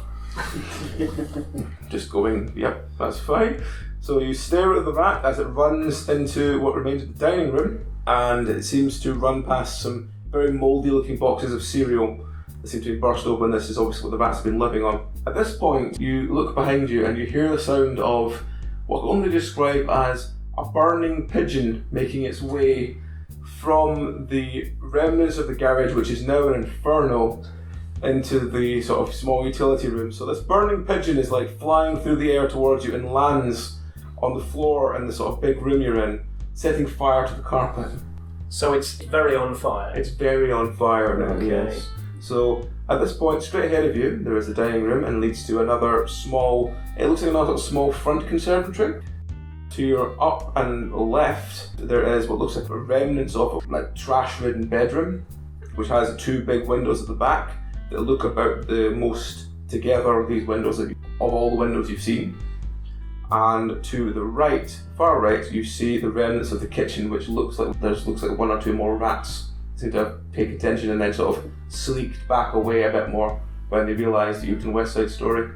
Just going, yep, that's fine. So you stare at the rat as it runs into what remains of the dining room, and it seems to run past some very mouldy looking boxes of cereal that seem to be burst open. This is obviously what the rat's been living on. At this point, you look behind you and you hear the sound of what I can only describe as a burning pigeon making its way from the remnants of the garage, which is now an inferno, into the sort of small utility room. So this burning pigeon is flying through the air towards you and lands on the floor in the sort of big room you're in, setting fire to the carpet. So it's very on fire. It's very on fire now, Okay. yes. So at this point, straight ahead of you, there is the dining room and leads to another small, it looks like another small front conservatory. To your up and left, there is what looks like remnants of a trash-ridden bedroom. which has 2 big windows at the back that look about the most together of these windows of all the windows you've seen. And to the right, far right, you see the remnants of the kitchen, which looks like 1 or 2 more rats seem to have paid attention and then sort of sleeked back away a bit more when they realised that you've done West Side Story.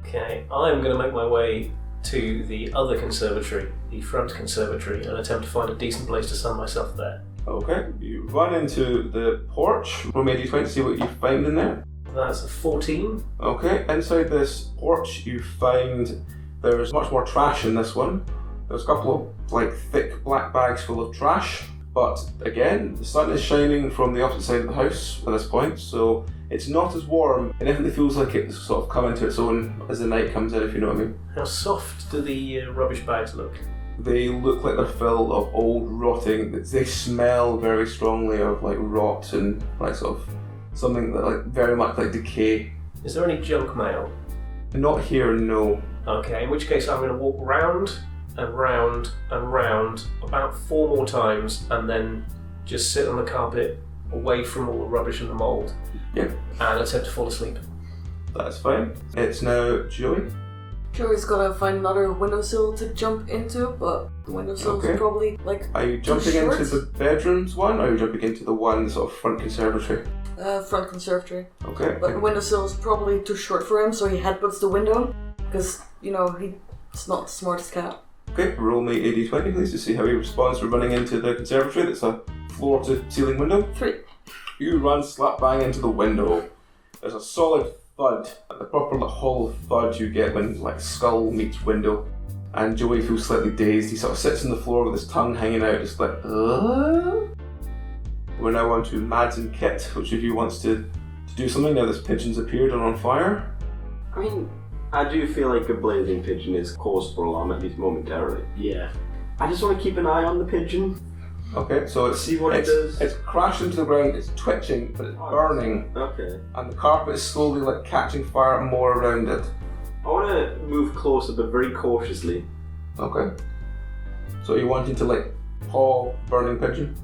Okay, I'm going to make my way to the other conservatory, the front conservatory, and attempt to find a decent place to sun myself there. Okay, you run into the porch, roll me a d20 to see what you find in there. That's a 14. Okay, inside this porch you find there's much more trash in this one. There's a couple of thick black bags full of trash, but again, the sun is shining from the opposite side of the house at this point, so it's not as warm. It definitely feels like it's sort of coming to its own as the night comes in, if you know what I mean. How soft do the rubbish bags look? They look like they're filled of old rotting. They smell very strongly of rot and sort of something that very much like decay. Is there any junk mail? Not here, no. Okay, in which case I'm going to walk round and round and round about 4 more times and then just sit on the carpet away from all the rubbish and the mould. Yeah. And attempt to fall asleep. That's fine. It's now Joey. Joey's gonna find another windowsill to jump into, but the windowsill's probably Are you jumping into the bedrooms one, or are you jumping into the one sort of front conservatory? Front conservatory. Okay. But the windowsill is probably too short for him, so he headbutts the window, because, he's not the smartest cat. Okay, roll me a d20 please to see how he responds to running into the conservatory. That's a floor to ceiling window. 3. You run slap bang into the window. There's a solid thud, the proper hollow thud you get when skull meets window. And Joey feels slightly dazed. He sort of sits on the floor with his tongue hanging out, just We're now on to Mads and Kit. Which of you wants to do something now this pigeon's appeared and on fire? I mean, I do feel like a blazing pigeon is cause for alarm, at least momentarily. Yeah. I just want to keep an eye on the pigeon. Okay, so See what it does. It's crashed into the ground, it's twitching, but it's burning. Okay. And the carpet is slowly catching fire more around it. I want to move closer, but very cautiously. Okay. So you're wanting to paw burning pigeon?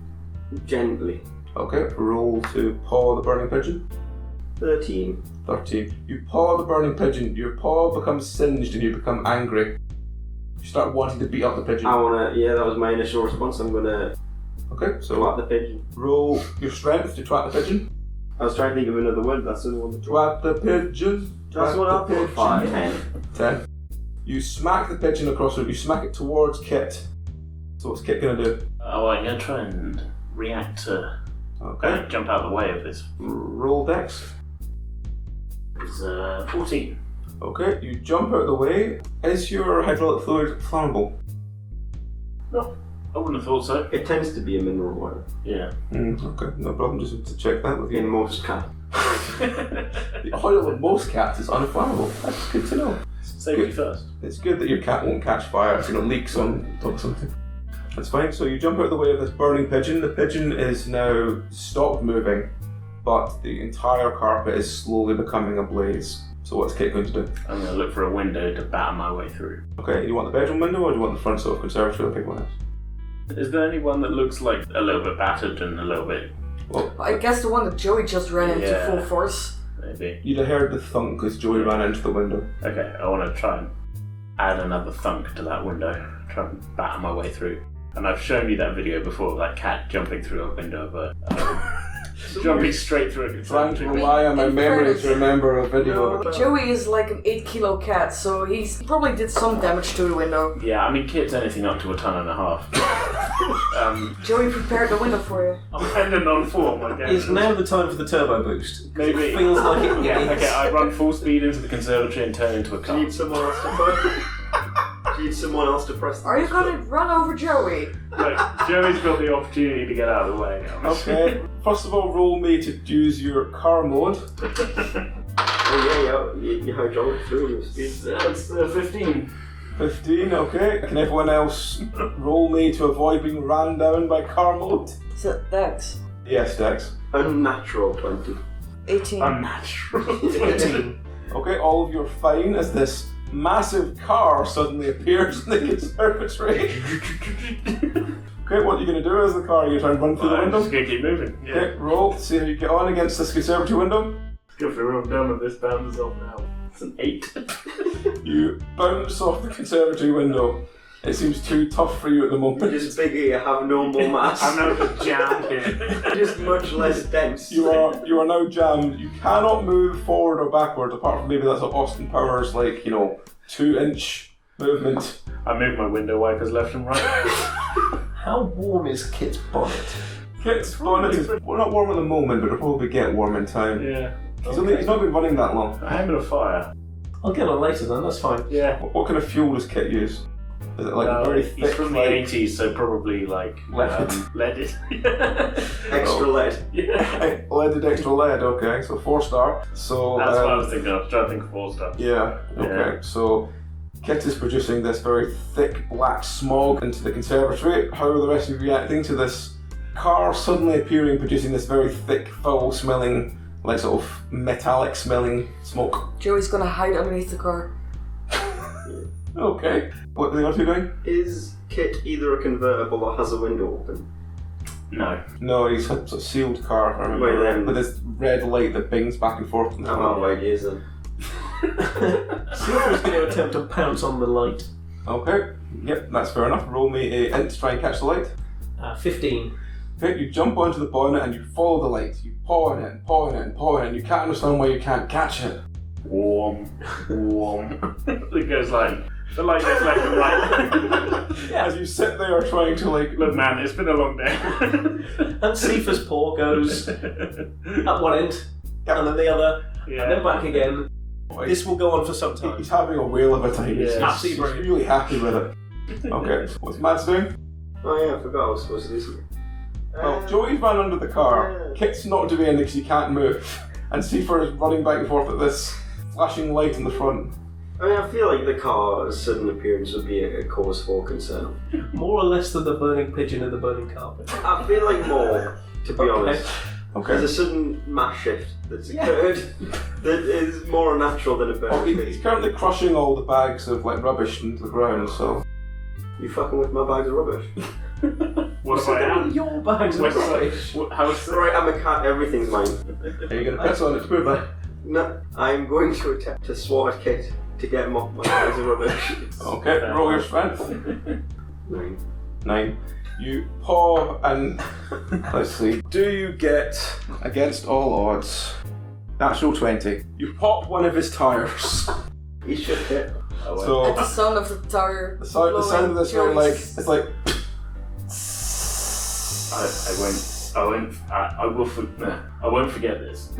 Gently. Okay, roll to paw the burning pigeon. 13. 13. You paw the burning pigeon, your paw becomes singed and you become angry. You start wanting to beat up the pigeon. I want to, that was my initial response. I'm going to Okay, so twat the pigeon. roll your strength to twat the pigeon. I was trying to think of another word, that's the one. Twat the pigeon. That's what I put. 5. 10. You smack the pigeon across the room, you smack it towards Kit. So what's Kit going to do? Oh, I'm going to try and react to... Okay. Jump out of the way of this. Roll dex. It's 14. Okay, you jump out of the way. Is your hydraulic fluid flammable? No, I wouldn't have thought so. It tends to be a mineral oil. Yeah. Okay, no problem, just to check that with you. In most cats. The oil of most cats is unflammable. That's good to know. Safety first. It's good that your cat won't catch fire if leaks on top of something. That's fine. So you jump out of the way of this burning pigeon. The pigeon is now stopped moving, but the entire carpet is slowly becoming ablaze. So what's Kit going to do? I'm going to look for a window to batter my way through. Okay, do you want the bedroom window or do you want the front sort of conservatory? I'll pick one else. Is there any one that looks like a little bit battered and a little bit... Well, I guess the one that Joey just ran into full force. Maybe. You'd have heard the thunk as Joey ran into the window. Okay, I want to try and add another thunk to that window. Try and batter my way through. And I've shown you that video before, that cat jumping through a window of a... jumping straight through it. Trying to rely on my memory to remember a video. Joey is like an 8-kilo cat, so he's probably did some damage to the window. Yeah, I mean, Kit's anything up to 1.5 tons. Joey prepared the window for you. I'm dependent on form, I guess. Is now the time for the turbo boost? Maybe. It feels like it. Yeah, okay, I run full speed into the conservatory and turn into a car. Do you need someone else to press? Do you need someone else to press the Are you gonna run over Joey? Look, Joey's got the opportunity to get out of the way now. Okay, first of all, roll me to use your car mode. Oh yeah, you hydraulic through your speed. That's 15. 15, okay. Can everyone else roll me to avoid being ran down by car mode? Is that Dex? Yes, Dex. Unnatural 20. 18. Unnatural. 18. Okay, all of you are fine as this massive car suddenly appears in the conservatory. Okay, what are you going to do as the car? Are you trying to run through the I'm window? just going to keep moving. Yeah. Okay, roll. See how you get on against this conservatory window. Go for a real dumb if this bounces off now. It's an 8. You bounce off the conservatory window. It seems too tough for you at the moment. Just bigger, you have no more mass. I'm now just jammed here. Just much less dense. You are now jammed. You cannot move forward or backward, apart from maybe that's what Austin Powers, 2-inch movement. I moved my window wipers left and right. How warm is Kit's bonnet? Kit's bonnet is not warm at the moment, but it'll probably get warm in time. Yeah. He's not been running that long. I am in a fire. I'll get on later then, that's fine. Yeah. What kind of fuel does Kit use? Is it very thick? He's from the 80s, so probably leaded. Extra lead. Yeah. Leaded extra lead, okay, so 4-star. So That's what I was thinking. I was trying to think of 4-star. Yeah, okay. So Kit is producing this very thick black smog into the conservatory. How are the rest of you reacting to this car suddenly appearing, producing this very thick, foul-smelling, sort of metallic-smelling smoke? Joey's gonna hide underneath the car. Okay. What are the other two doing? Is Kit either a convertible or has a window open? No. No, he's a sort of sealed car, I remember. Wait, then. With this red light that bings back and forth. I'm out of ideas then. Silver's going to attempt to pounce on the light. Okay. Yep, that's fair enough. Roll me a int to try and catch the light. 15. Okay, you jump onto the bonnet and you follow the light. You paw on it and paw on it and paw on it, and you can't understand why you can't catch it. Warm. It goes the light goes left and right. As you sit there trying to Look, man, it's been a long day. And Sifa's paw goes at one end, and then the other, and then back again. This will go on for some time. He's having a whale of a time. Yeah. He's Absolutely really happy with it. Okay, so what's Matt's doing? Oh yeah, I forgot I was supposed to do something. Well, Joey's ran under the car. Kit's not doing anything because he can't move. And Seafer is running back and forth at this flashing light in the front. I feel like the car's sudden appearance would be a cause for concern. More or less than the burning pigeon and the burning carpet. I feel like more, to be honest. Okay. There's a sudden mass shift that's occurred that is more unnatural than a Oh, burning he's currently crushing all the bags of rubbish into the ground, so... You fucking with my bags of rubbish? What if I am? Your bags of rubbish. How's Right, I'm a cat, everything's mine. Are you going to piss on it to prove that? No, I'm going to attempt to swat Kit to get him off my bags of rubbish. Okay, roll your strength. 9. You paw and... Let's see. Do you get, against all odds, natural 20. You pop one of his tyres. You should hit. So... At the sound of the tire. The sound of this very it's like... I won't forget this.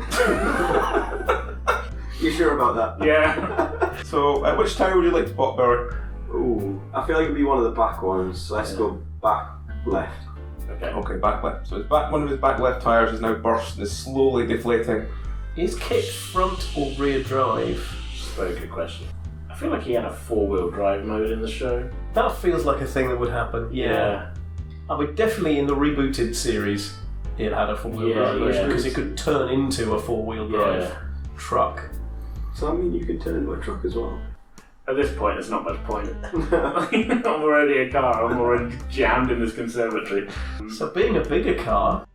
You sure about that? Yeah. So, which tire would you like to pop, Belry? Ooh, I feel like it'd be one of the back ones, so let's go back left. Okay. Back left. So one of his back left tyres is now burst and is slowly deflating. Is Kit front or rear drive? Very good question. I feel like he had a 4-wheel drive mode in the show. That feels like a thing that would happen. Yeah. I mean, definitely in the rebooted series, it had a 4-wheel drive version because it could turn into a 4-wheel drive truck. Does that mean you can turn into a truck as well? At this point, there's not much point. I'm already a car. I'm already jammed in this conservatory. So being a bigger car...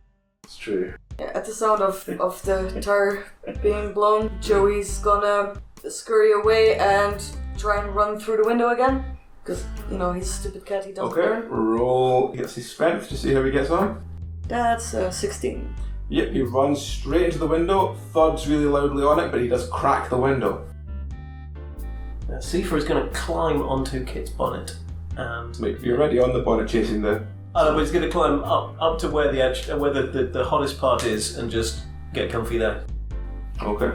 It's true. At the sound of the tire being blown, Joey's gonna scurry away and try and run through the window again. Because, he's a stupid cat, he doesn't learn. Roll. He gets his strength to see how he gets on. That's 16. Yep, he runs straight into the window, thuds really loudly on it, but he does crack the window. Sifa is going to climb onto Kit's bonnet and... You're already on the bonnet chasing the... but he's going to climb up to where the edge, where the hottest part is, and just get comfy there. Okay.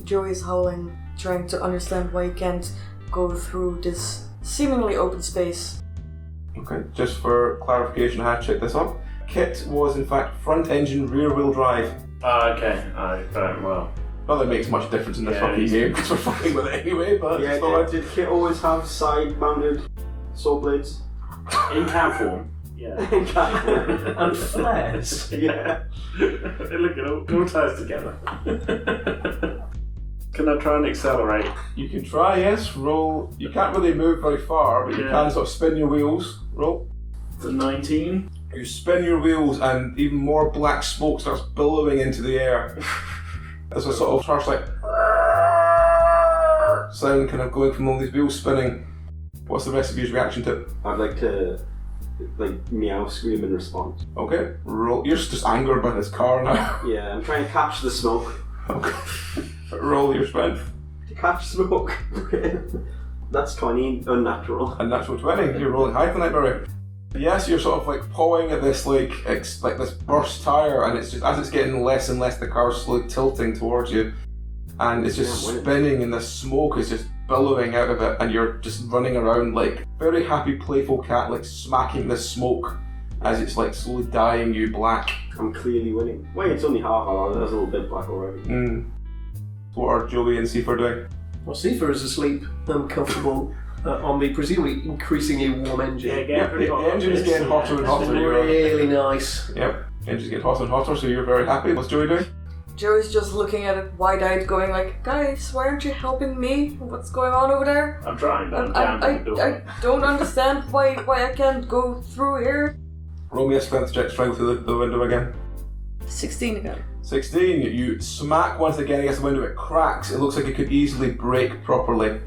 Joey's howling, trying to understand why he can't go through this seemingly open space. Okay, just for clarification, I had to check this up. Kit was in fact front engine rear wheel drive. Okay. Well. Not that it makes much difference in this fucking game because we're fucking with it anyway, but yeah, did Kit always have side mounted saw blades? In cat form. Yeah. And flares. Yeah. They look at all ties together. Can I try and accelerate? You can try, yes. Roll. You can't really move very far, but you can sort of spin your wheels. Roll. The 19. You spin your wheels and even more black smoke starts billowing into the air. There's a sort of harsh like sound kind of going from all these wheels spinning. What's the rest of your reaction to it? I'd like to meow, scream in response. Okay, roll. You're just angered by this car now. Yeah, I'm trying to catch the smoke. Okay. Roll your strength. To catch smoke. That's 20, unnatural. A natural 20. You're rolling high tonight, Belry. Yes, you're sort of like pawing at this like this burst tire, and it's just as it's getting less and less, the car's slowly tilting towards you, and it's just spinning, and the smoke is just billowing out of it, and you're just running around like very happy, playful cat, like smacking the smoke as it's like slowly dyeing you black. I'm clearly winning. Wait, it's only half hour. That's a little bit black already. What are Joey and Sifa doing? Well, Sifa is asleep, uncomfortable on the presumably increasingly warm engine. The engine is getting hotter and hotter. Really nice. Yep, engine's getting hotter and hotter, so you're very happy. What's Joey doing? Joey's just looking at it wide-eyed, going like, "Guys, why aren't you helping me? What's going on over there? I'm trying, but I don't understand why I can't go through here." Roll me a strength check, strength through the window again. 16 again. 16. You smack once again against the window. It cracks. It looks like it could easily break properly.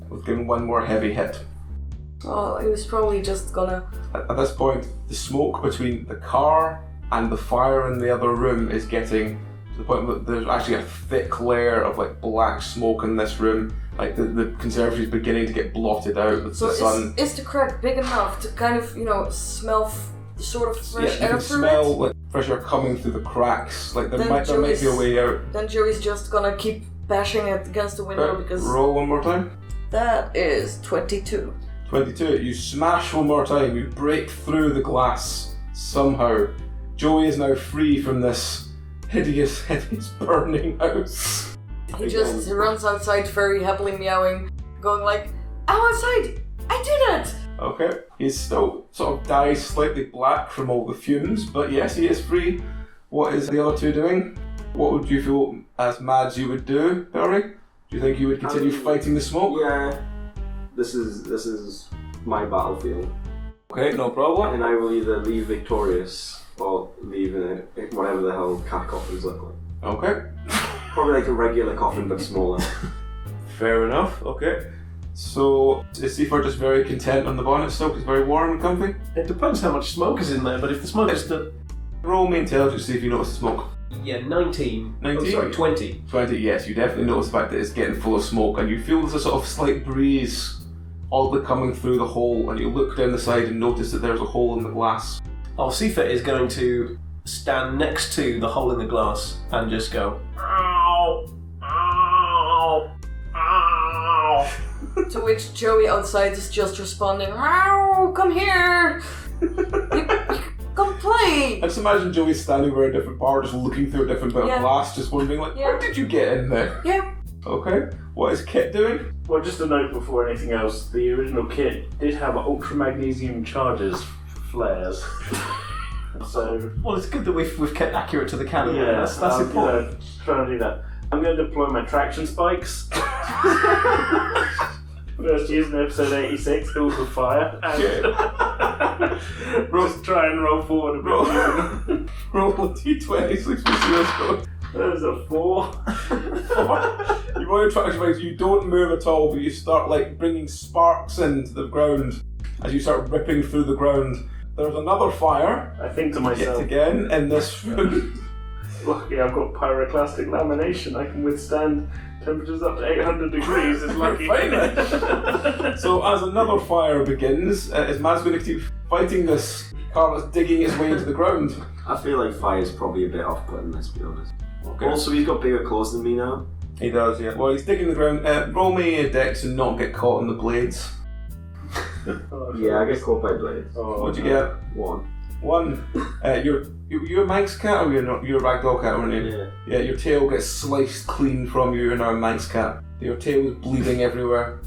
We've given one more heavy hit. Oh, he was probably just gonna... At this point, the smoke between the car and the fire in the other room is getting to the point that there's actually a thick layer of like black smoke in this room. Like the conservatory is beginning to get blotted out with the sun. Is the crack big enough to kind of, smell sort of fresh air you can through smell it? like fresh air coming through the cracks. Like there Then might be a way out. Then Joey's just gonna keep bashing it against the window because... Roll one more time. That is 22. 22. You smash one more time. You break through the glass somehow. Joey is now free from this hideous burning house. He just runs outside very happily meowing, going like, "I'm outside! I did it!" Okay. He's still sort of dyes slightly black from all the fumes, but yes, he is free. What is the other two doing? What would you feel as Mads you would do, Belry? Do you think you would continue fighting the smoke? Yeah. This is my battlefield. Okay, no problem. And I will either leave victorious or leave in whatever the hell cat coffins look like. Okay. Probably like a regular coffin but smaller. Fair enough, okay. So, is Sifa just very content on the bonnet still? It's very warm and comfy? It depends how much smoke is in there, but if the smoke is the... Roll me intelligence to see if you notice the smoke. Yeah, 19. 19? Oh, sorry, 20. 20, yes, you definitely notice the fact that it's getting full of smoke, and you feel there's a sort of slight breeze oddly coming through the hole, and you look down the side and notice that there's a hole in the glass. Oh, Sifa is going to stand next to the hole in the glass and just go, "Ow! Ow! Ow!" To which Joey outside is just responding, "Ow, come here! Come play!" I just imagine Joey standing over a different bar, just looking through a different bit of glass, just wondering, like, where did you get in there? Yeah. Okay. What is Kit doing? Well, just a note before anything else, the original kit did have ultra magnesium charges for flares. So, Well, it's good that we've kept accurate to the canon. yeah, That's important. Trying to do that. I'm going to deploy my traction spikes. First used in episode 86, Hills of Fire. And just try and roll forward a bit. Roll a d20, 6 code. There's a 4. You roll your traction spikes, you don't move at all, but you start like bringing sparks into the ground as you start ripping through the ground. There's another fire. I think to Yet myself, again in this room. lucky I've got pyroclastic lamination. I can withstand temperatures up to 800 degrees. It's lucky. So as another fire begins, is Mads going to keep fighting this car that's digging its way into the ground? I feel like fire's probably a bit off-putting, let's be honest. Okay. Also, he's got bigger claws than me now. He does, yeah. Well, he's digging the ground. Roll me a dex and not get caught in the blades. Yeah, I get caught by blades. What'd you get? 1. 1. You're a Manx cat, or you're a ragdoll cat, aren't you? Yeah. Yeah, your tail gets sliced clean from you. You're now a Manx cat. Your tail is bleeding everywhere.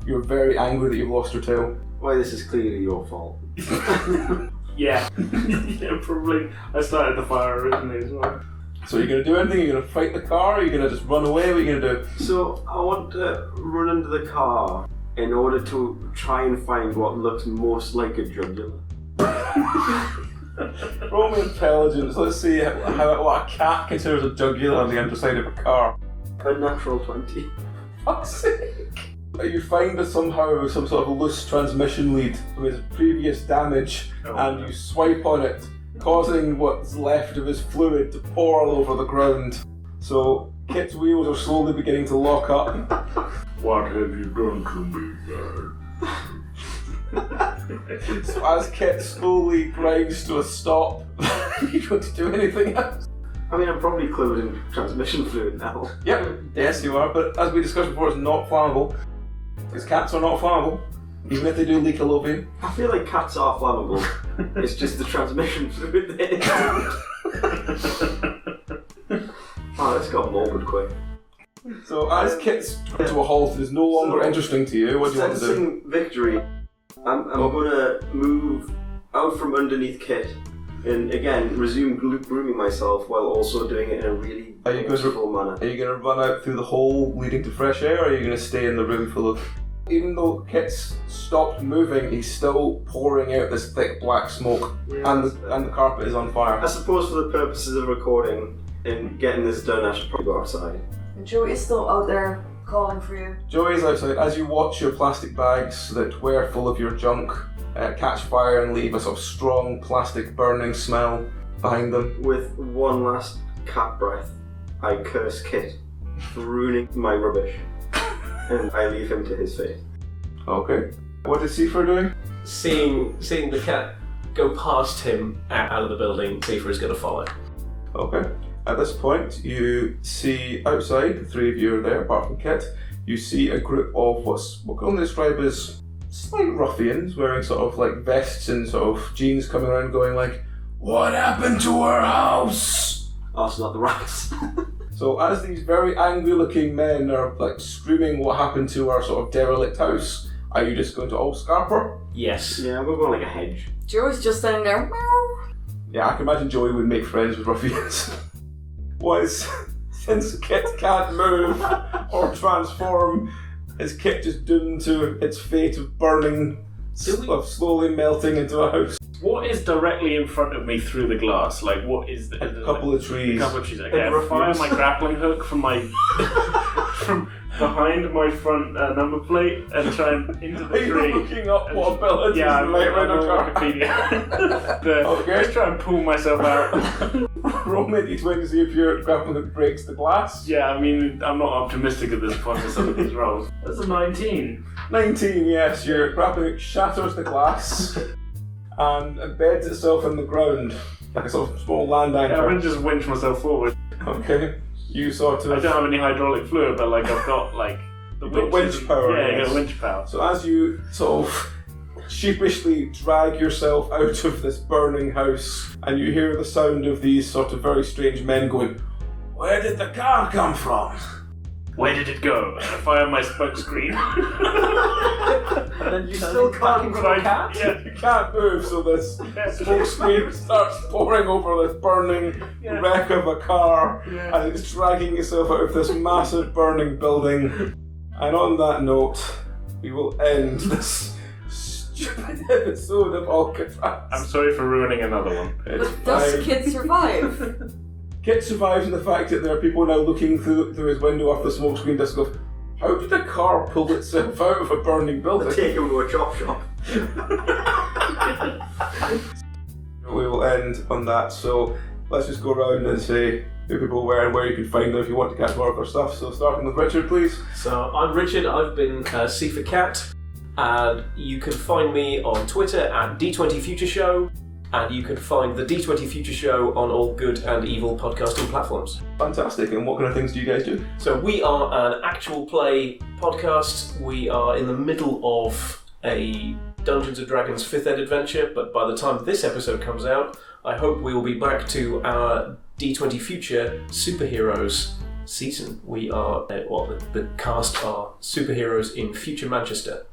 You're very angry that you've lost your tail. Why, this is clearly your fault. Yeah. Yeah, probably. I started the fire originally as well. So you're going to do anything? You're going to fight the car? Or you're going to just run away? What are you going to do? So, I want to run under the car in order to try and find what looks most like a jugular. Roll me intelligence. Let's see what a cat considers a jugular on the underside of a car. A natural 20. Fuck's sake. You find that somehow some sort of loose transmission lead from his previous damage, and you swipe on it, causing what's left of his fluid to pour all over the ground. So Kit's wheels are slowly beginning to lock up. What have you done to me, man? So as Kit slowly grinds to a stop, you want to do anything else? I mean, I'm probably covered in transmission fluid now. Yep, yes you are, but as we discussed before, it's not flammable. Because cats are not flammable, even if they do leak a little bit. I feel like cats are flammable. It's just the transmission fluid there. Oh, this got morbid quick. So as Kit's to a halt and is no longer interesting to you, what do you want to do? Sensing victory, I'm going to move out from underneath Kit and again resume grooming myself while also doing it in a really beautiful manner. Are you going to run out through the hole leading to fresh air, or are you going to stay in the room full of... Even though Kit's stopped moving, he's still pouring out this thick black smoke, and the carpet is on fire. I suppose for the purposes of recording and getting this done, I should probably go outside. And Joey is still out there calling for you. Joey's outside. As you watch your plastic bags that were full of your junk catch fire and leave a sort of strong plastic burning smell behind them. With one last cat breath, I curse Kit for ruining my rubbish, and I leave him to his fate. Okay. What is Seifer doing? Seeing the cat go past him out of the building, Seifer is going to follow. Okay. At this point, you see outside, the three of you are there, apart from Kit, you see a group of what can only describe as slight ruffians, wearing sort of like vests and sort of jeans coming around going like, "What happened to our house?" Oh, it's not the rats. So as these very angry looking men are like screaming what happened to our sort of derelict house, are you just going to all scarper? Yes. Yeah, I'm going to go like a hedge. Joey's just standing there. Meow. Yeah, I can imagine Joey would make friends with ruffians. Since Kit can't move or transform, is Kit just doomed to its fate of burning, of slowly melting into a house? What is directly in front of me through the glass? Like, what is the... A couple of trees. A couple of trees. Okay, I fire my grappling hook from my... from behind my front number plate and try and into the tree. Are you looking up what abilities yeah, relate around a car? Wikipedia. Okay. Just try and pull myself out. Roll me a d20 to see if your grappling hook breaks the glass. Yeah, I mean, I'm not optimistic at this point for some of these rolls. That's a 19. 19, yes. Your grappling hook shatters the glass and embeds itself in the ground like a sort of small land Yeah, I'm anchor. gonna just winch myself forward. Okay. You sort of... I don't have any hydraulic fluid, but like I've got like the You've got winch power, Yeah, yes. I got winch power. So as you sort of sheepishly drag yourself out of this burning house, and you hear the sound of these sort of very strange men going, "Where did the car come from?" Where did it go? And I fire my smoke screen. And then you still can't But I- cat? Yeah. You can't move, so this smoke screen starts pouring over this burning wreck of a car, Yeah. and it's dragging itself out of this massive burning building. And on that note, we will end this stupid episode of All-Cat-Traz. I'm sorry for ruining another one. It's But does fine. Kit survive? Kit survives in the fact that there are people now looking through his window off the smoke screen just go, how did a car pull itself out of a burning building? Take him to a chop shop. We will end on that, so let's just go around and say who people were and where you can find them if you want to catch more of their stuff. So starting with Richard, please. So I'm Richard, I've been C for Cat, and you can find me on Twitter at D20 Future Show, and you can find the D20 Future Show on all good and evil podcasting platforms. Fantastic, and what kind of things do you guys do? So we are an actual play podcast. We are in the middle of a Dungeons & Dragons 5th Ed adventure, but by the time this episode comes out, I hope we will be back to our D20 Future Superheroes season. We are, the cast are superheroes in future Manchester.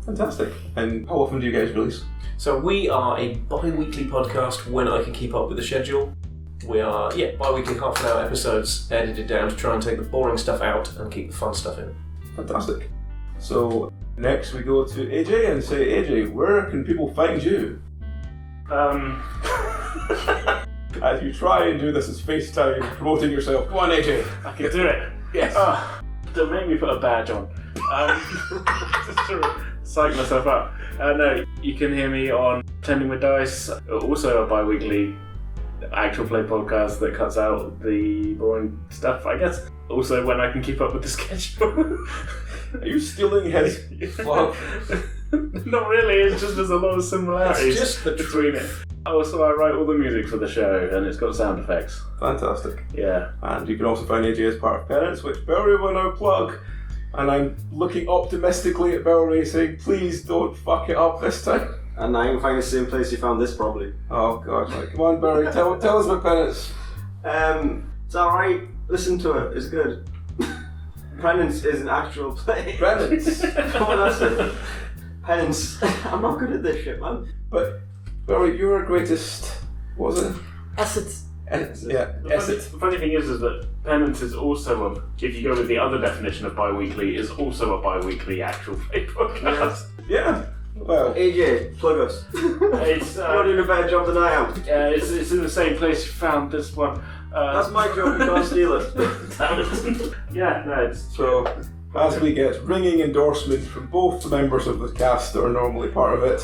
Fantastic. And how often do you guys release? So we are a bi-weekly podcast when I can keep up with the schedule. We are, bi-weekly half-an-hour episodes edited down to try and take the boring stuff out and keep the fun stuff in. Fantastic. So next we go to AJ and say, AJ, where can people find you? As you try and do this as FaceTime, promoting yourself. Go on, AJ. I can do it. Yes. Oh, don't make me put a badge on. Just to psych myself up. No, you can hear me on Pretending with Dice, also a bi-weekly actual play podcast that cuts out the boring stuff, I guess. Also when I can keep up with the schedule. Are you stealing his plug? Not really, it's just there's a lot of similarities It's just the between it. Also, I write all the music for the show, and it's got sound effects. Fantastic. Yeah. And you can also find AJ as part of Penance, which Belry will now plug. And I'm looking optimistically at Belry, saying, please don't fuck it up this time. And I can find the same place you found this, probably. Oh god, right. Come on, Belry, tell us about Penance. It's alright. Listen to it. It's good. Penance is an actual play. Penance. Come on, that's it. Penance. I'm not good at this shit, man. But, Belry, you're our greatest... What was it? Acid. Yeah, The funny thing is that Penance is also if you go with the other definition of bi-weekly, is also a bi-weekly actual play podcast. Yeah. Well, AJ, plug us. It's, You're doing a better job than I am. it's in the same place you found this one. That's my job, you can't steal it. Yeah, no, it's so as we get ringing endorsement from both the members of the cast that are normally part of it,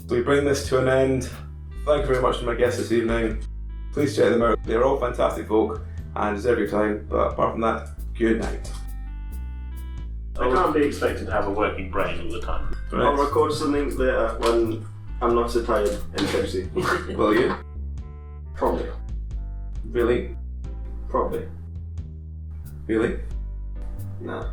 we bring this to an end. Thank you very much to my guests this evening. Please check them out. They're all fantastic folk and deserve your time. But apart from that, good night. I can't be expected to have a working brain all the time. I'll record something later when I'm not so tired and tipsy. Will you? Probably. Really? Probably. Really? Nah.